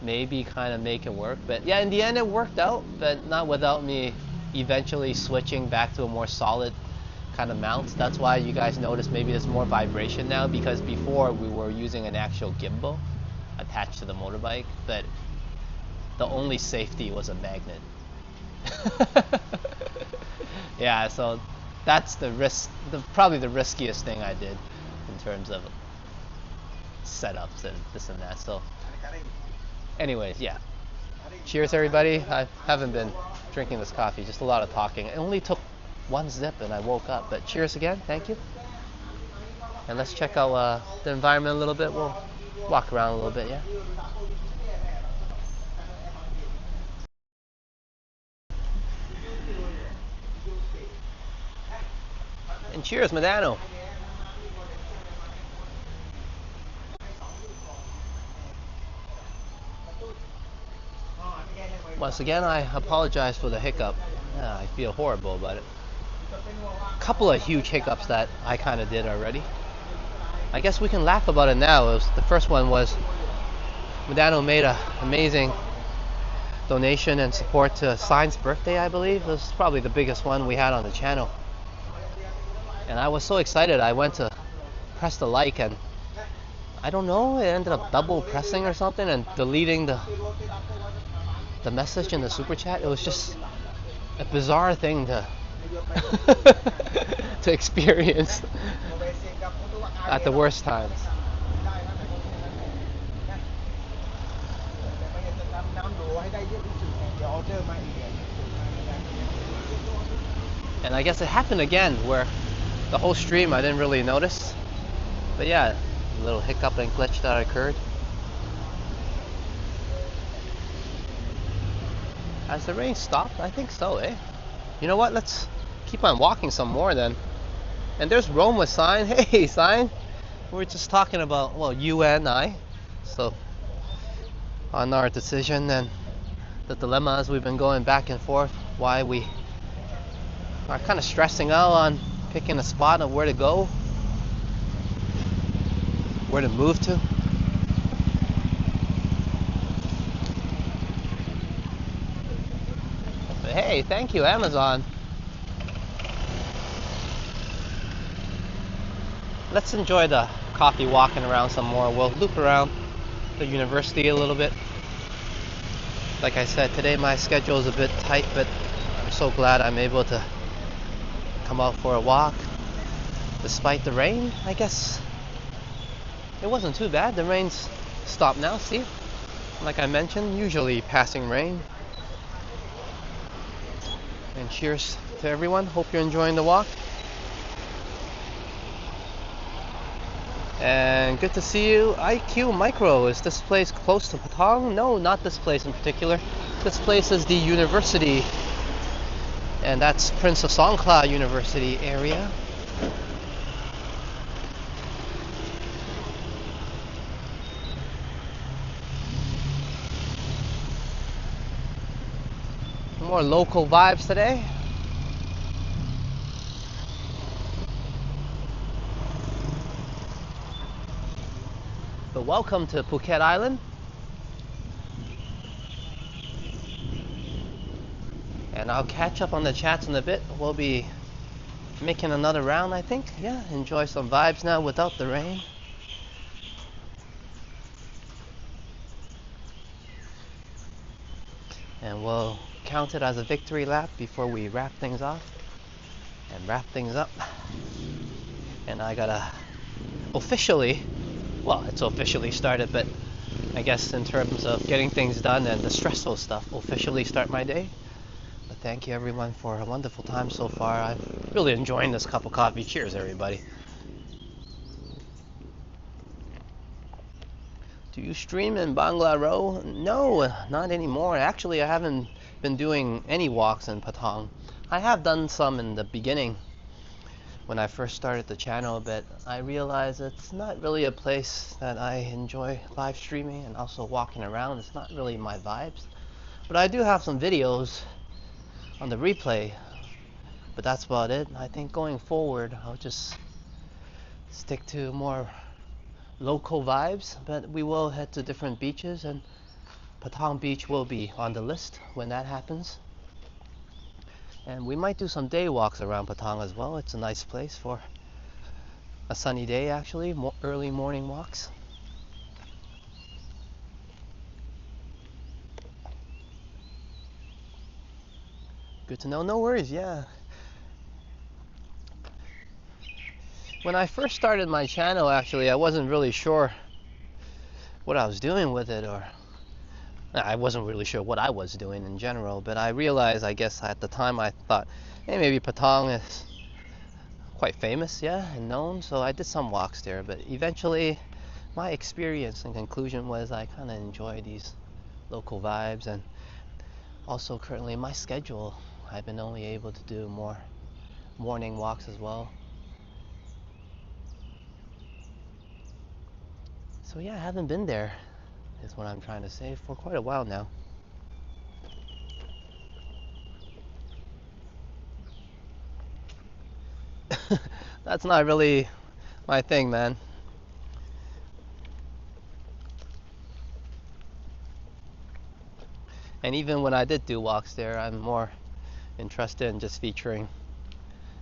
A: maybe kind of make it work. But yeah, in the end it worked out, but not without me eventually switching back to a more solid kind of mount. That's why you guys notice maybe there's more vibration now, because before we were using an actual gimbal attached to the motorbike, but the only safety was a magnet. Yeah, so that's the risk, probably the riskiest thing I did in terms of setups and this and that. So anyways, yeah, cheers everybody. I haven't been drinking this coffee, just a lot of talking. It only took one zip and I woke up, but cheers again, thank you. And let's check out the environment a little bit. We'll walk around a little bit, yeah. And cheers, Medano. Once again, I apologize for the hiccup. I feel horrible about it. A couple of huge hiccups that I kind of did already. I guess we can laugh about it now. The first one was Medano made an amazing donation and support to Sign's birthday, I believe. It was probably the biggest one we had on the channel. And I was so excited, I went to press the like, and I don't know, it ended up double pressing or something and deleting the message in the super chat. It was just a bizarre thing to to experience at the worst times. And I guess it happened again where the whole stream I didn't really notice. But yeah, a little hiccup and glitch that occurred. Has the rain stopped? I think so, eh? You know what? Let's keep on walking some more then. And there's Rome with Sign. Hey, Sign. We're just talking about, well, you and I. So, on our decision and the dilemmas we've been going back and forth, why we are kind of stressing out on picking a spot of where to go, where to move to. But hey, thank you, Amazon. Let's enjoy the coffee walking around some more. We'll loop around the university a little bit. Like I said, today my schedule is a bit tight, but I'm so glad I'm able to come out for a walk despite the rain. I guess it wasn't too bad. The rain's stopped now, see? Like I mentioned, usually passing rain. And cheers to everyone. Hope you're enjoying the walk. And good to see you. IQ Micro, is this place close to Patong? No, not this place in particular. This place is the university, and that's Prince of Songkla University area. More local vibes today. But welcome to Phuket Island. And I'll catch up on the chats in a bit. We'll be making another round, I think. Yeah, enjoy some vibes now without the rain. And we'll count it as a victory lap before we wrap things off and wrap things up. And I gotta officially, well, it's officially started, but I guess in terms of getting things done and the stressful stuff, officially start my day. But thank you everyone for a wonderful time so far. I'm really enjoying this cup of coffee. Cheers, everybody. Do you stream in Bangla Ro? No, not anymore. Actually, I haven't been doing any walks in Patong. I have done some in the beginning when I first started the channel, but I realized it's not really a place that I enjoy live streaming and also walking around. It's not really my vibes. But I do have some videos on the replay, but that's about it. I think going forward, I'll just stick to more local vibes, but we will head to different beaches, and Patong Beach will be on the list when that happens. And we might do some day walks around Patong as well. It's a nice place for a sunny day, actually. Early morning walks. Good to know. No worries, yeah. When I first started my channel, actually, I wasn't really sure what I was doing with it, or I wasn't really sure what I was doing in general, but I realized, I guess at the time I thought, hey, maybe Patong is quite famous, yeah, and known, so I did some walks there, but eventually my experience and conclusion was I kind of enjoy these local vibes, and also currently my schedule, I've been only able to do more morning walks as well. So yeah, I haven't been there, is what I'm trying to say, for quite a while now. That's not really my thing, man. And even when I did do walks there, I'm more interested in just featuring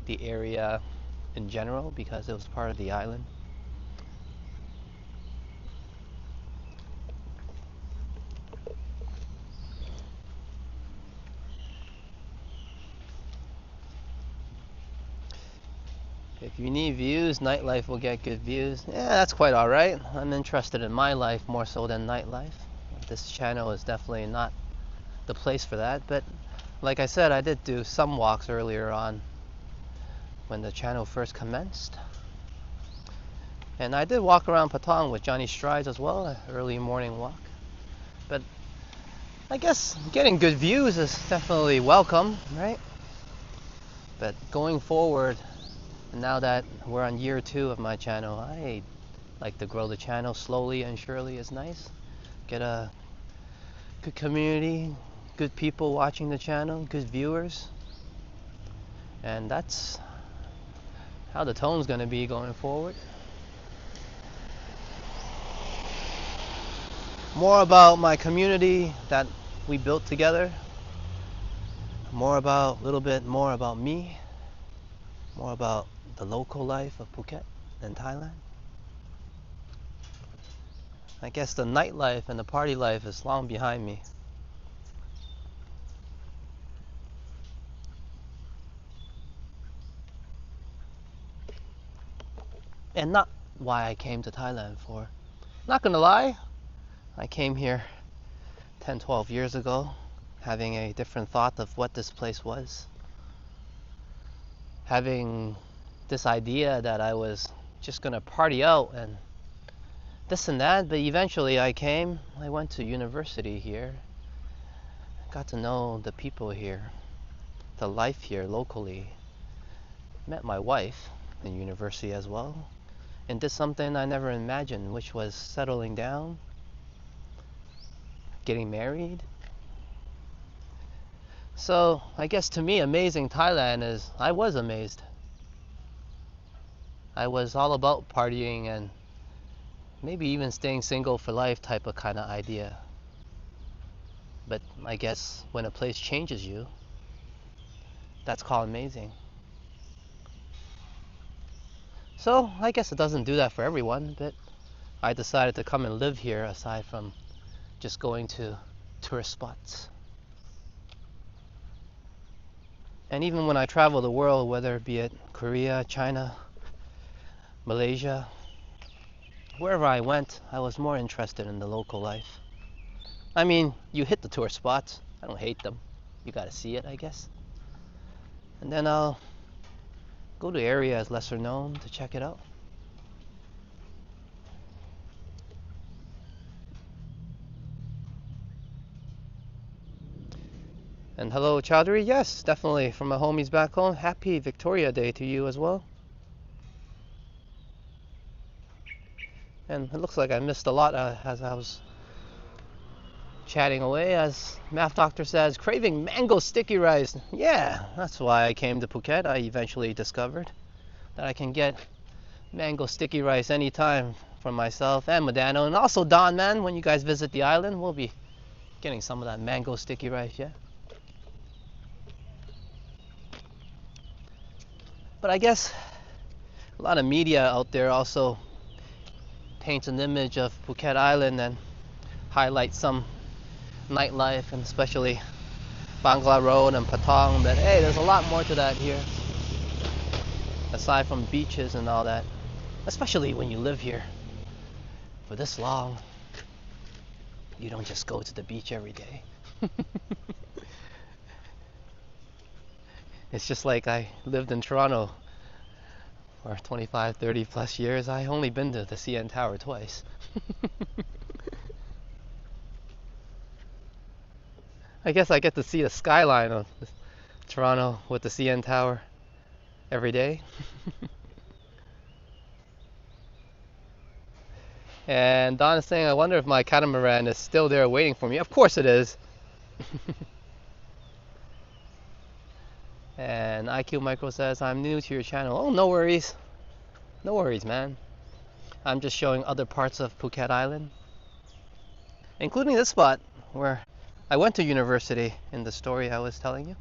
A: the area in general because it was part of the island. If you need views, nightlife will get good views. Yeah, that's quite alright. I'm interested in my life more so than nightlife. This channel is definitely not the place for that, but like I said, I did do some walks earlier on when the channel first commenced. And I did walk around Patong with Johnny Strides as well, an early morning walk. But I guess getting good views is definitely welcome, right? But going forward, now that we're on year 2 of my channel, I like to grow the channel slowly and surely. Is nice. Get a good community, good people watching the channel, good viewers. And that's how the tone's going to be going forward. More about my community that we built together. More about, a little bit more about me. More about the local life of Phuket and Thailand. I guess the nightlife and the party life is long behind me. And not why I came to Thailand for. Not gonna lie, I came here 10, 12 years ago having a different thought of what this place was. Having this idea that I was just gonna party out and this and that, but eventually I went to university here, got to know the people here, the life here locally, met my wife in university as well, and did something I never imagined, which was settling down, getting married. So I guess to me, amazing Thailand is, I was amazed. I was all about partying and maybe even staying single for life type of kind of idea. But I guess when a place changes you, that's called amazing. So I guess it doesn't do that for everyone, but I decided to come and live here aside from just going to tourist spots. And even when I travel the world, whether it be it Korea, China, Malaysia, wherever I went, I was more interested in the local life. I mean, you hit the tourist spots. I don't hate them. You gotta see it, I guess. And then I'll go to areas lesser known to check it out. And hello, Chowdhury. Yes, definitely from my homies back home. Happy Victoria Day to you as well. And it looks like I missed a lot as I was chatting away. As Math Doctor says, craving mango sticky rice. Yeah, that's why I came to Phuket. I eventually discovered that I can get mango sticky rice anytime for myself and Medano. And also Don, man, when you guys visit the island, we'll be getting some of that mango sticky rice, yeah? But I guess a lot of media out there also paints an image of Phuket Island and highlights some nightlife, and especially Bangla Road and Patong, but hey, there's a lot more to that here. Aside from beaches and all that. Especially when you live here for this long, you don't just go to the beach every day. It's just like I lived in Toronto for 25, 30 plus years. I only been to the CN Tower twice. I guess I get to see the skyline of Toronto with the CN Tower every day. And Don is saying, I wonder if my catamaran is still there waiting for me. Of course it is. And IQ Micro says, I'm new to your channel. Oh, no worries. No worries, man. I'm just showing other parts of Phuket Island, including this spot where I went to university in the story I was telling you.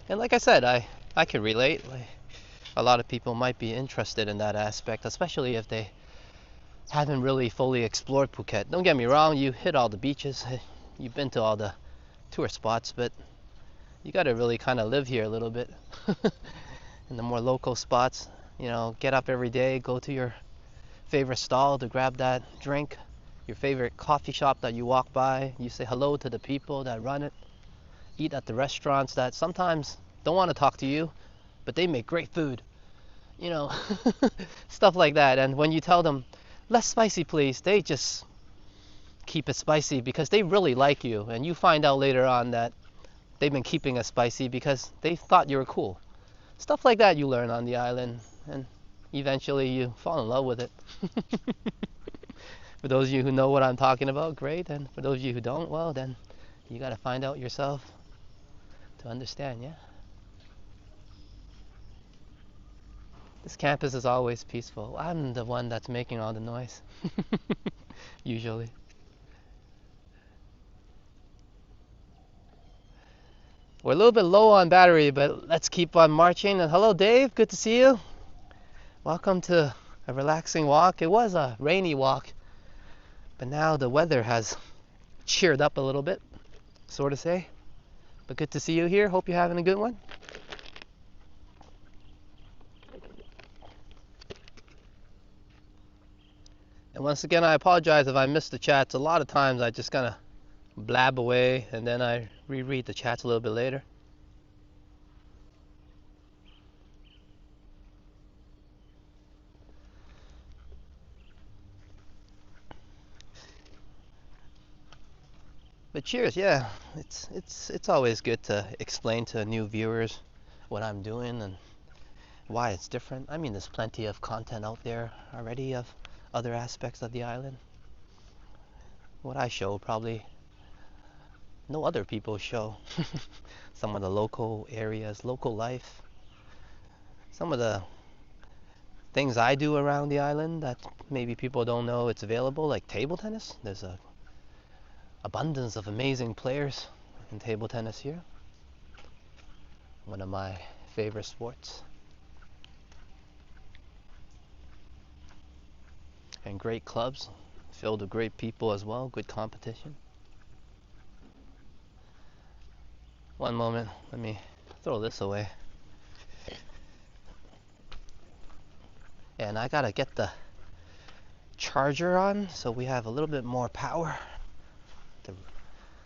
A: And like I said, I can relate. Like, a lot of people might be interested in that aspect, especially if they haven't really fully explored Phuket. Don't get me wrong, you hit all the beaches, you've been to all the tourist spots, but you got to really kind of live here a little bit. In the more local spots, you know, get up every day, go to your favorite stall to grab that drink, your favorite coffee shop that you walk by, you say hello to the people that run it, eat at the restaurants that sometimes don't want to talk to you, but they make great food, you know, stuff like that. And when you tell them, less spicy please, they just keep it spicy because they really like you, and you find out later on that they've been keeping it spicy because they thought you were cool. Stuff like that you learn on the island, and eventually you fall in love with it. For those of you who know what I'm talking about, great, and for those of you who don't, well, then you got to find out yourself to understand, yeah? This campus is always peaceful. I'm the one that's making all the noise, usually. We're a little bit low on battery, but let's keep on marching. And hello, Dave. Good to see you. Welcome to a relaxing walk. It was a rainy walk, but now the weather has cheered up a little bit, so to say. But good to see you here. Hope you're having a good one. And once again, I apologize if I missed the chats. A lot of times I just kind of blab away and then I reread the chats a little bit later. But cheers, yeah. It's always good to explain to new viewers what I'm doing and why it's different. I mean, there's plenty of content out there already of other aspects of the island. What I show probably no other people show. Some of the local areas, local life, some of the things I do around the island that maybe people don't know it's available, like table tennis. There's a abundance of amazing players in table tennis here. One of my favorite sports. And great clubs filled with great people as well, good competition. One moment, let me throw this away. And I gotta get the charger on so we have a little bit more power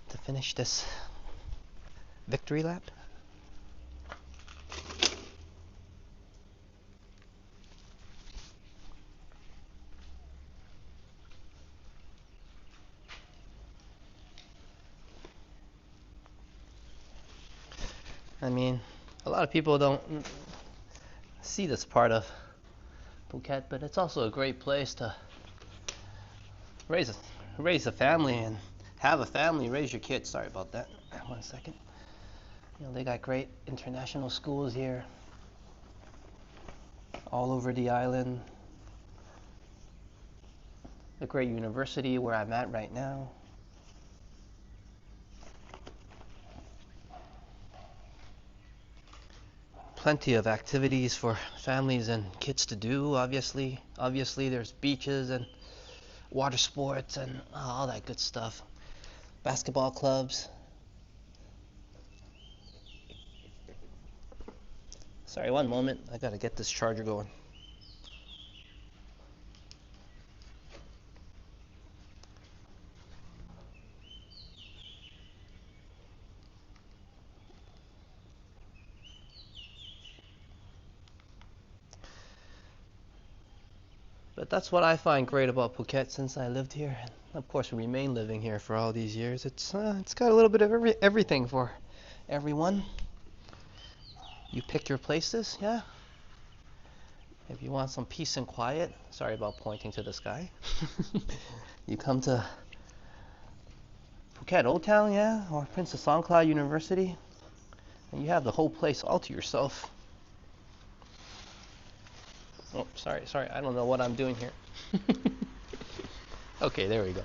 A: to finish this victory lap. I mean, a lot of people don't see this part of Phuket, but it's also a great place to raise a family and have a family, raise your kids. Sorry about that. 1 second. You know, they got great international schools here all over the island. A great university where I'm at right now. Plenty of activities for families and kids to do, obviously. Obviously, there's beaches and water sports and all that good stuff. Basketball clubs. Sorry, one moment. I gotta get this charger going. But that's what I find great about Phuket since I lived here, and of course remain living here for all these years. It's got a little bit of everything for everyone. You pick your places, yeah. If you want some peace and quiet, sorry about pointing to the sky. You come to Phuket Old Town, yeah, or Prince of Songkla University, and you have the whole place all to yourself. Oh, sorry, I don't know what I'm doing here. Okay, there we go.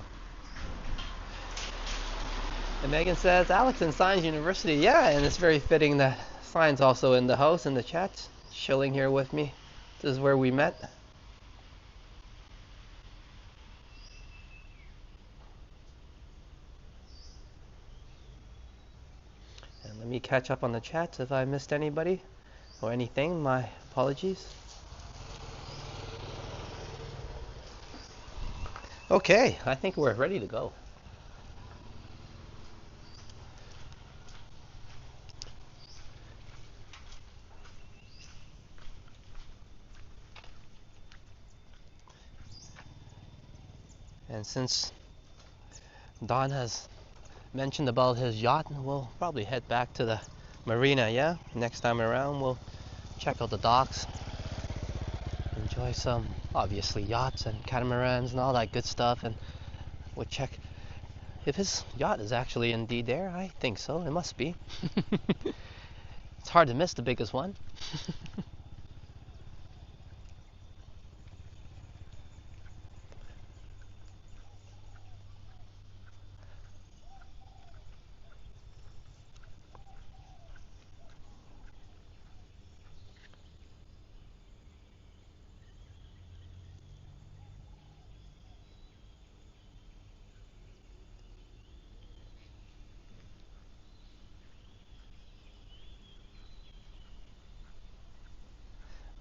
A: And Megan says, Alex in Science University. Yeah, and it's very fitting that Science also in the house, in the chat, chilling here with me. This is where we met. And let me catch up on the chats if I missed anybody or anything. My apologies. Okay, I think we're ready to go. And since Don has mentioned about his yacht, we'll probably head back to the marina, yeah? Next time around, we'll check out the docks, enjoy some, obviously, yachts and catamarans and all that good stuff, and we'll check if his yacht is actually indeed there. I think so, it must be. It's hard to miss the biggest one.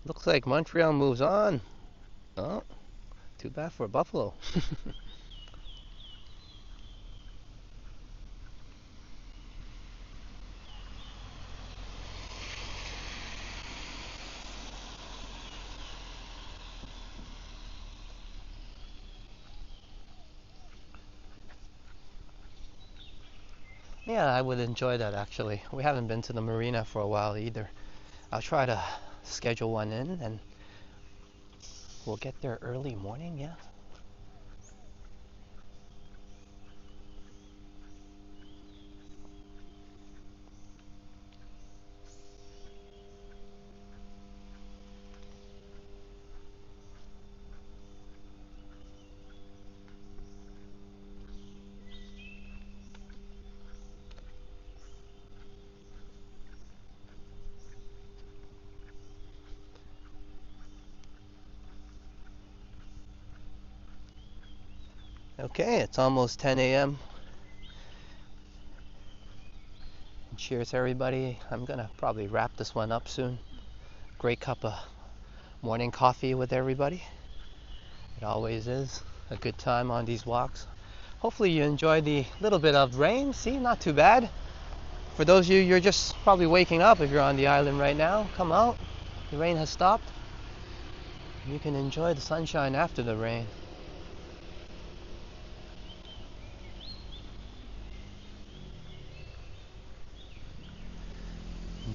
A: Looks like Montreal moves on. Oh, too bad for Buffalo. Yeah, I would enjoy that actually. We haven't been to the marina for a while either. I'll try to schedule one in and we'll get there early morning, yeah? Okay, it's almost 10 a.m. Cheers, everybody. I'm gonna probably wrap this one up soon. Great cup of morning coffee with everybody. It always is a good time on these walks. Hopefully you enjoyed the little bit of rain. See, not too bad. For those of you, you're just probably waking up if you're on the island right now. Come out. The rain has stopped. You can enjoy the sunshine after the rain.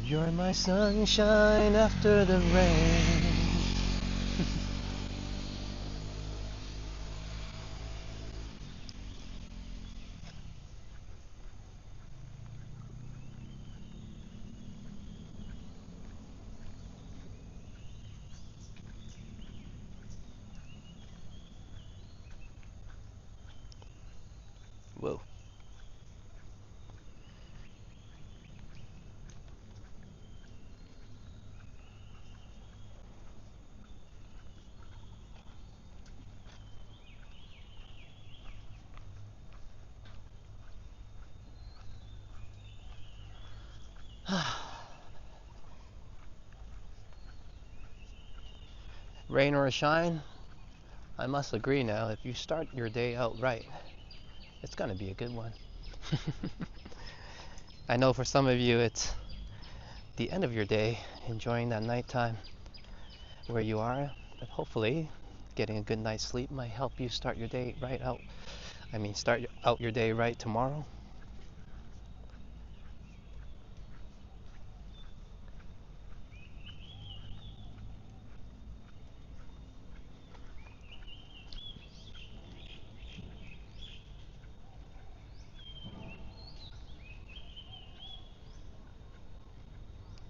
A: You're my sunshine after the rain. Whoa. Rain or shine, I must agree now, if you start your day out right, it's gonna be a good one. I know for some of you it's the end of your day, enjoying that nighttime where you are, but hopefully getting a good night's sleep might help you start your day right out. Start out your day right tomorrow.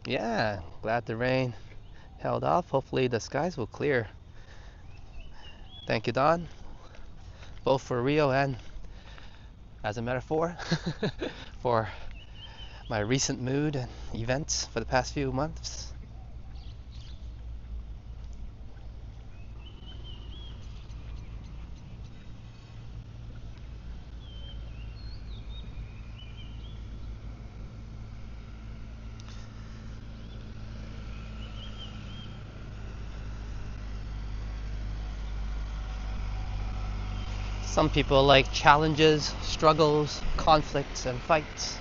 A: Yeah, glad the rain held off. Hopefully the skies will clear. Thank you, Don. both for Rio and as a metaphor for my recent mood and events for the past few months. Some people like challenges, struggles, conflicts, and fights.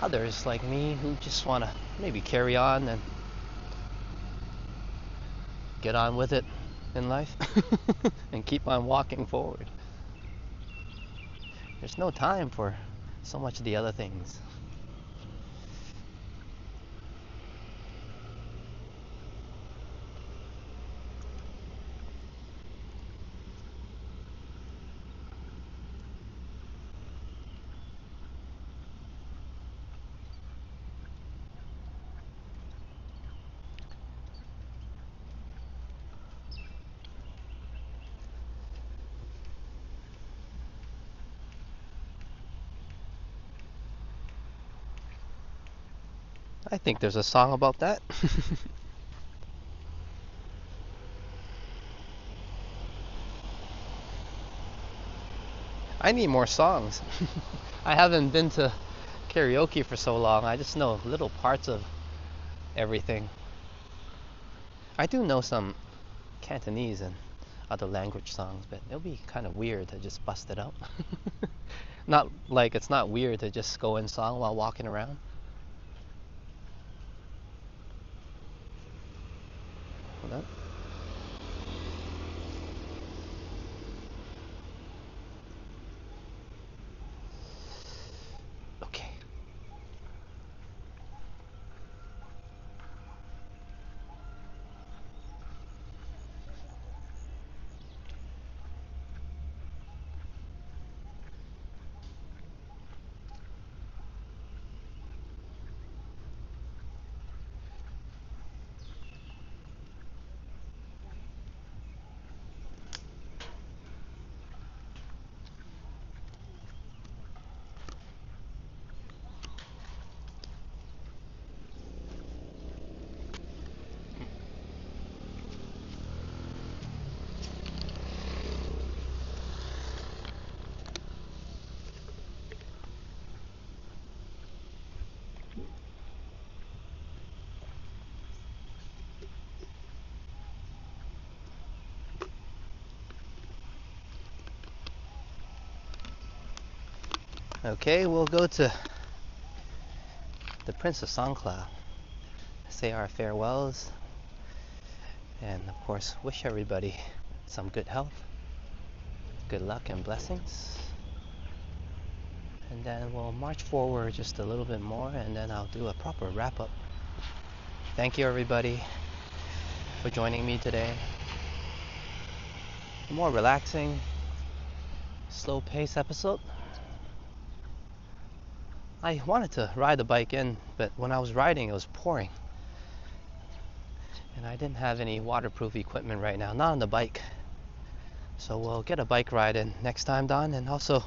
A: Others, like me, who just want to maybe carry on and get on with it in life and keep on walking forward. There's no time for so much of the other things. I think there's a song about that. I need more songs. I haven't been to karaoke for so long. I just know little parts of everything. I do know some Cantonese and other language songs, but it'll be kind of weird to just bust it out. Not like it's not weird to just go in song while walking around. Hold on. Okay. Okay, we'll go to the Prince of Songkla, say our farewells, and of course wish everybody some good health, good luck and blessings. And then we'll march forward just a little bit more, and then I'll do a proper wrap up. Thank you everybody for joining me today. A more relaxing, slow pace episode. I wanted to ride the bike in, but when I was riding it was pouring. And I didn't have any waterproof equipment right now, not on the bike. So we'll get a bike ride in next time, Don, and also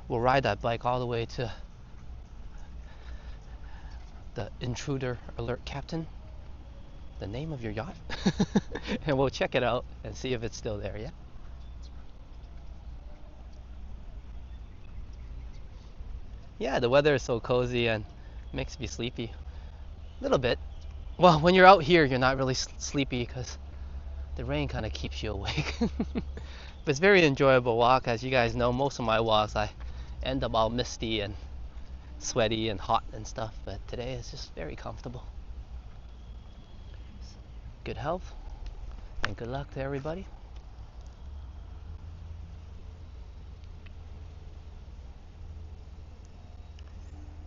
A: we'll ride that bike all the way to the Intruder Alert Captain, the name of your yacht. And we'll check it out and see if it's still there, yeah? Yeah, the weather is so cozy and makes me sleepy. A little bit. Well, when you're out here, you're not really sleepy because the rain kind of keeps you awake. But it's a very enjoyable walk. As you guys know, most of my walks I end up all misty and sweaty and hot and stuff, but today is just very comfortable. Good health and good luck to everybody.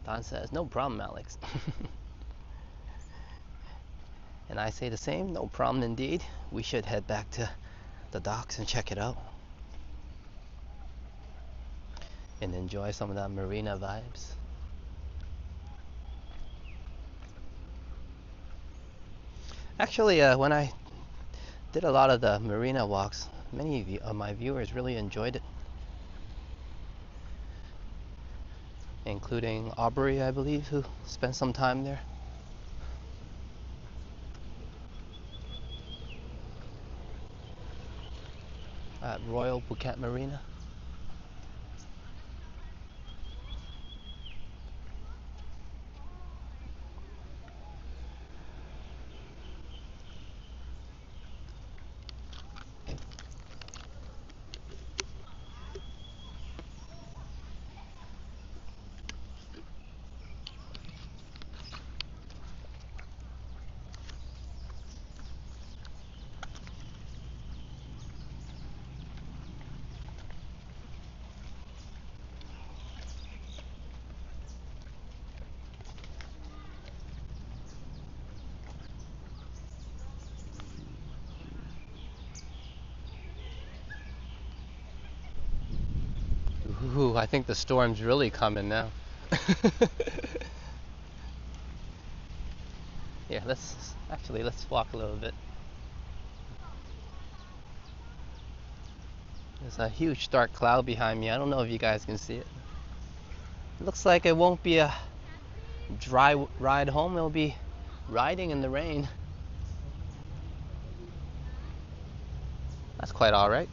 A: Don says, no problem, Alex. And I say the same, no problem indeed. We should head back to the docks and check it out. And enjoy some of that marina vibes. Actually, when I did a lot of the marina walks, many of my viewers really enjoyed it, including Aubrey, I believe, who spent some time there. At Royal Phuket Marina. Ooh, I think the storm's really coming now. Yeah, let's walk a little bit. There's a huge dark cloud behind me. I don't know if you guys can see it. It looks like it won't be a dry ride home. It'll be riding in the rain. That's quite all right.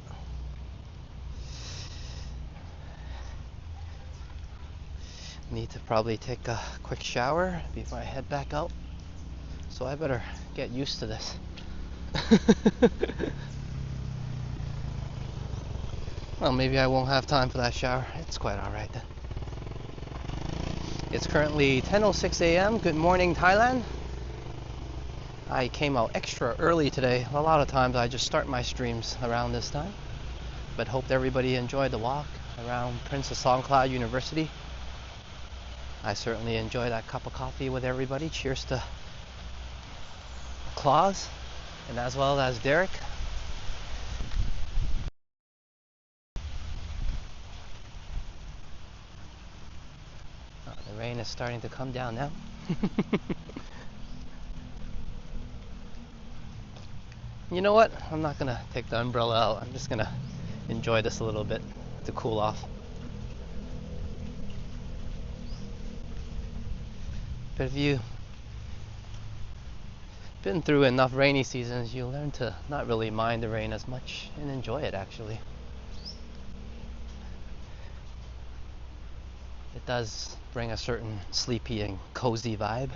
A: Need to probably take a quick shower before I head back out. So I better get used to this. Well, maybe I won't have time for that shower. It's quite alright then. It's currently 10:06 a.m. Good morning, Thailand. I came out extra early today. A lot of times I just start my streams around this time. But hope everybody enjoyed the walk around Prince of Songkla University. I certainly enjoy that cup of coffee with everybody. Cheers to Claus and as well as Derek. The rain is starting to come down now. You know what? I'm not gonna take the umbrella out. I'm just gonna enjoy this a little bit to cool off. But if you've been through enough rainy seasons, you learn to not really mind the rain as much and enjoy it actually. It does bring a certain sleepy and cozy vibe.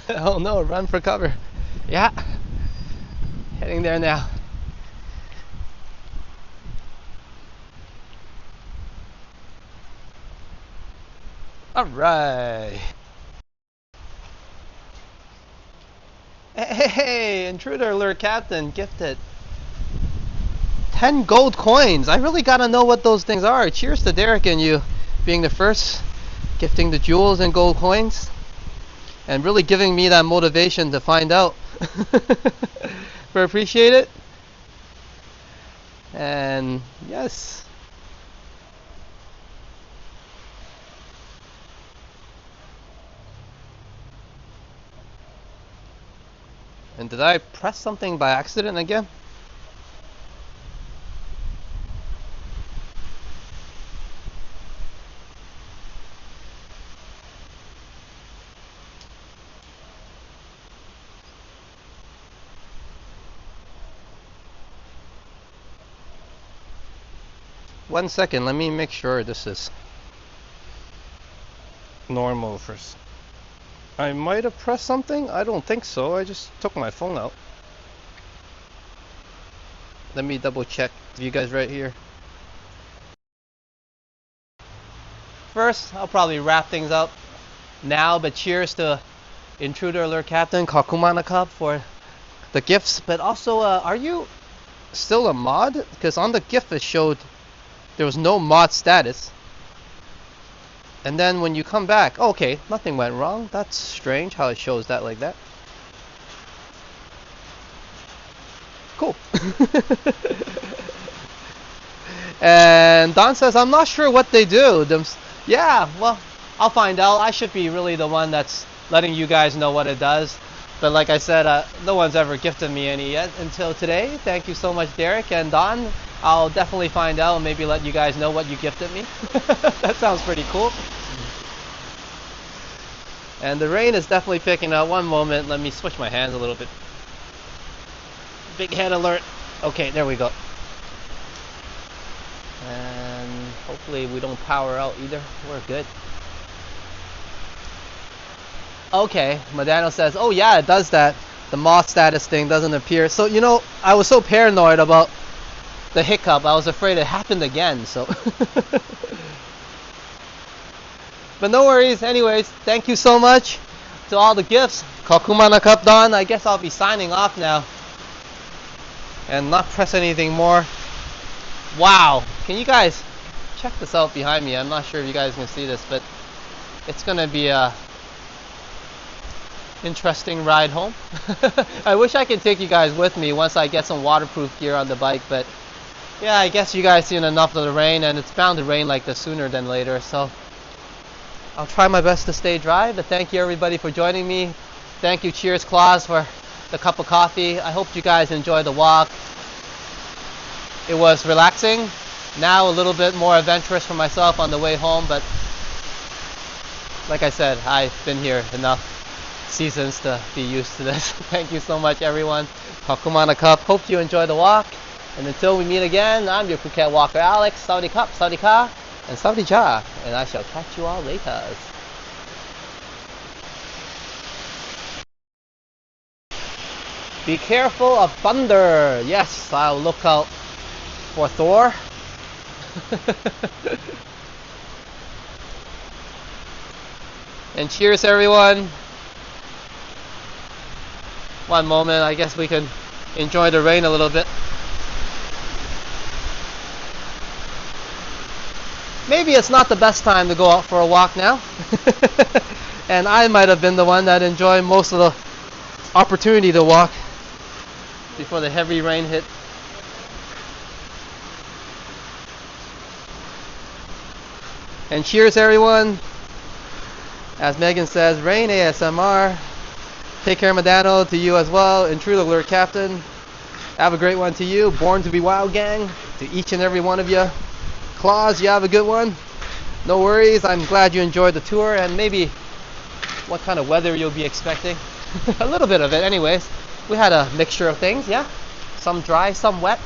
A: Oh no, run for cover. Yeah, heading there now. Alright. Hey, intruder alert, Captain gifted 10 gold coins. I really gotta know what those things are. Cheers to Derek and you being the first, gifting the jewels and gold coins. And really giving me that motivation to find out. I appreciate it. And yes. And did I press something by accident again? One second, let me make sure this is normal first. I might have pressed something. I don't think so. I just took my phone out. Let me double check. You guys right here. First, I'll probably wrap things up now, but cheers to Intruder Alert Captain Kakumana Cup for the gifts. But also, are you still a mod? Because on the GIF it showed there was no mod status. And then when you come back, okay, nothing went wrong. That's strange how it shows that like that. Cool. And Don says, I'm not sure what they do. Yeah, well, I'll find out. I should be really the one that's letting you guys know what it does. But like I said, no one's ever gifted me any yet until today. Thank you so much, Derek and Don. I'll definitely find out and maybe let you guys know what you gifted me. That sounds pretty cool. And the rain is definitely picking up. One moment, let me switch my hands a little bit. Big head alert. Okay, there we go. And hopefully we don't power out either. We're good. Okay, Madano says, oh yeah, it does that. The moth status thing doesn't appear. So, you know, I was so paranoid about the hiccup. I was afraid it happened again, so. But no worries. Anyways, thank you so much to all the gifts. Kakumana Cup Don. I guess I'll be signing off now. And not press anything more. Wow. Can you guys check this out behind me? I'm not sure if you guys can see this, but it's going to be a interesting ride home. I wish I could take you guys with me once I get some waterproof gear on the bike, but yeah, I guess you guys seen enough of the rain, and it's bound to rain like this sooner than later, so I'll try my best to stay dry. But thank you everybody for joining me. Thank you, Cheers Claus, for the cup of coffee. I hope you guys enjoyed the walk. It was relaxing. Now a little bit more adventurous for myself on the way home, but like I said, I've been here enough seasons to be used to this. Thank you so much, everyone. Kakumana Cup. Hope you enjoy the walk. And until we meet again, I'm your Phuket Walker, Alex. Saudi Cup, Saudi Ka, and Saudi Ja. And I shall catch you all later. Be careful of thunder. Yes, I'll look out for Thor. And cheers, everyone. One moment, I guess we can enjoy the rain a little bit. Maybe it's not the best time to go out for a walk now. And I might have been the one that enjoyed most of the opportunity to walk before the heavy rain hit. And cheers, everyone. As Megan says, rain ASMR. Take care, Madano, to you as well. Intruder Alert Captain. Have a great one to you. Born to be Wild Gang. To each and every one of you. Claus, you have a good one. No worries. I'm glad you enjoyed the tour. And maybe what kind of weather you'll be expecting. A little bit of it anyways. We had a mixture of things, yeah. Some dry, some wet.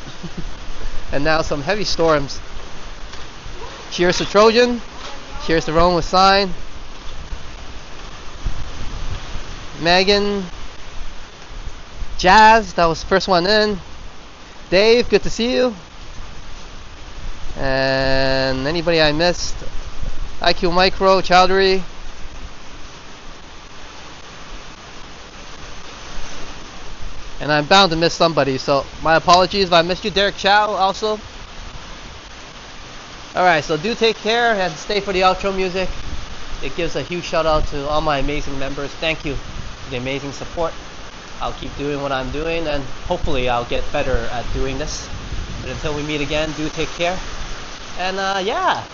A: And now some heavy storms. Cheers to Trojan. Cheers to Rome with Sign. Megan, Jazz, that was the first one in. Dave, good to see you. And anybody I missed? IQ Micro, Chowdhury. And I'm bound to miss somebody, so my apologies if I missed you. Derek Chow also. Alright, so do take care and stay for the outro music. It gives a huge shout out to all my amazing members. Thank you. The amazing support. I'll keep doing what I'm doing, and hopefully I'll get better at doing this. But until we meet again, do take care. And yeah,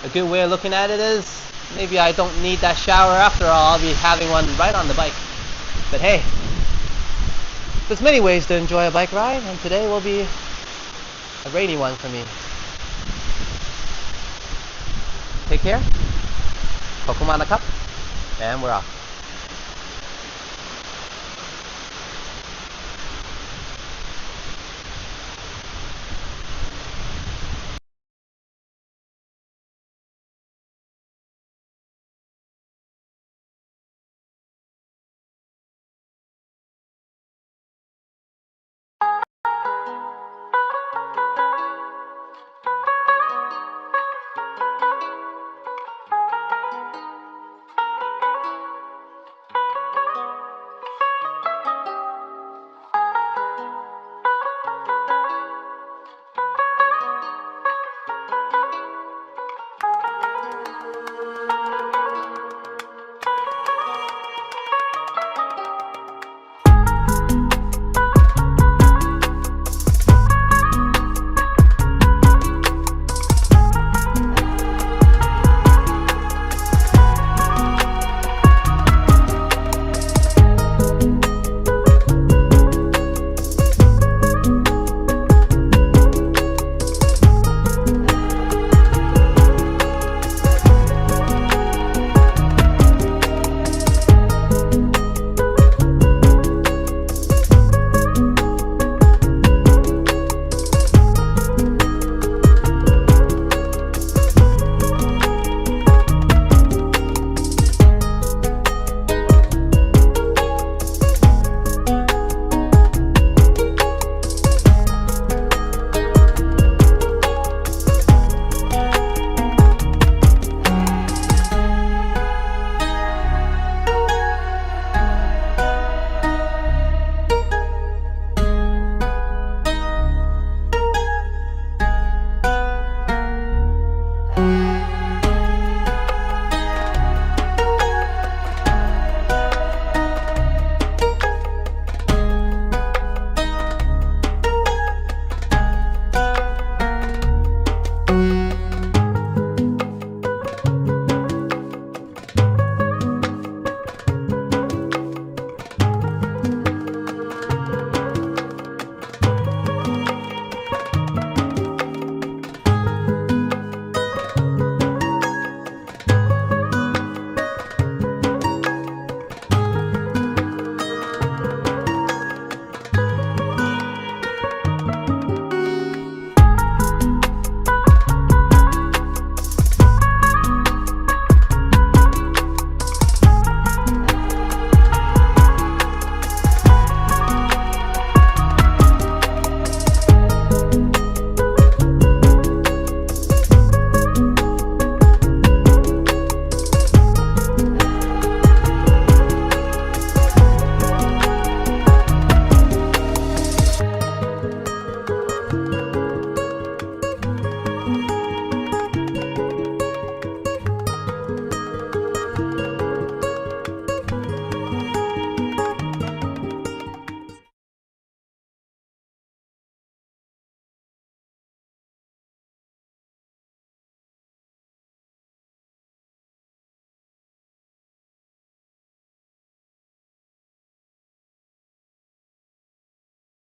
A: a good way of looking at it is maybe I don't need that shower after all. I'll be having one right on the bike. But hey, there's many ways to enjoy a bike ride, and today will be a rainy one for me. Take care. Kakumana Cup, and we're off.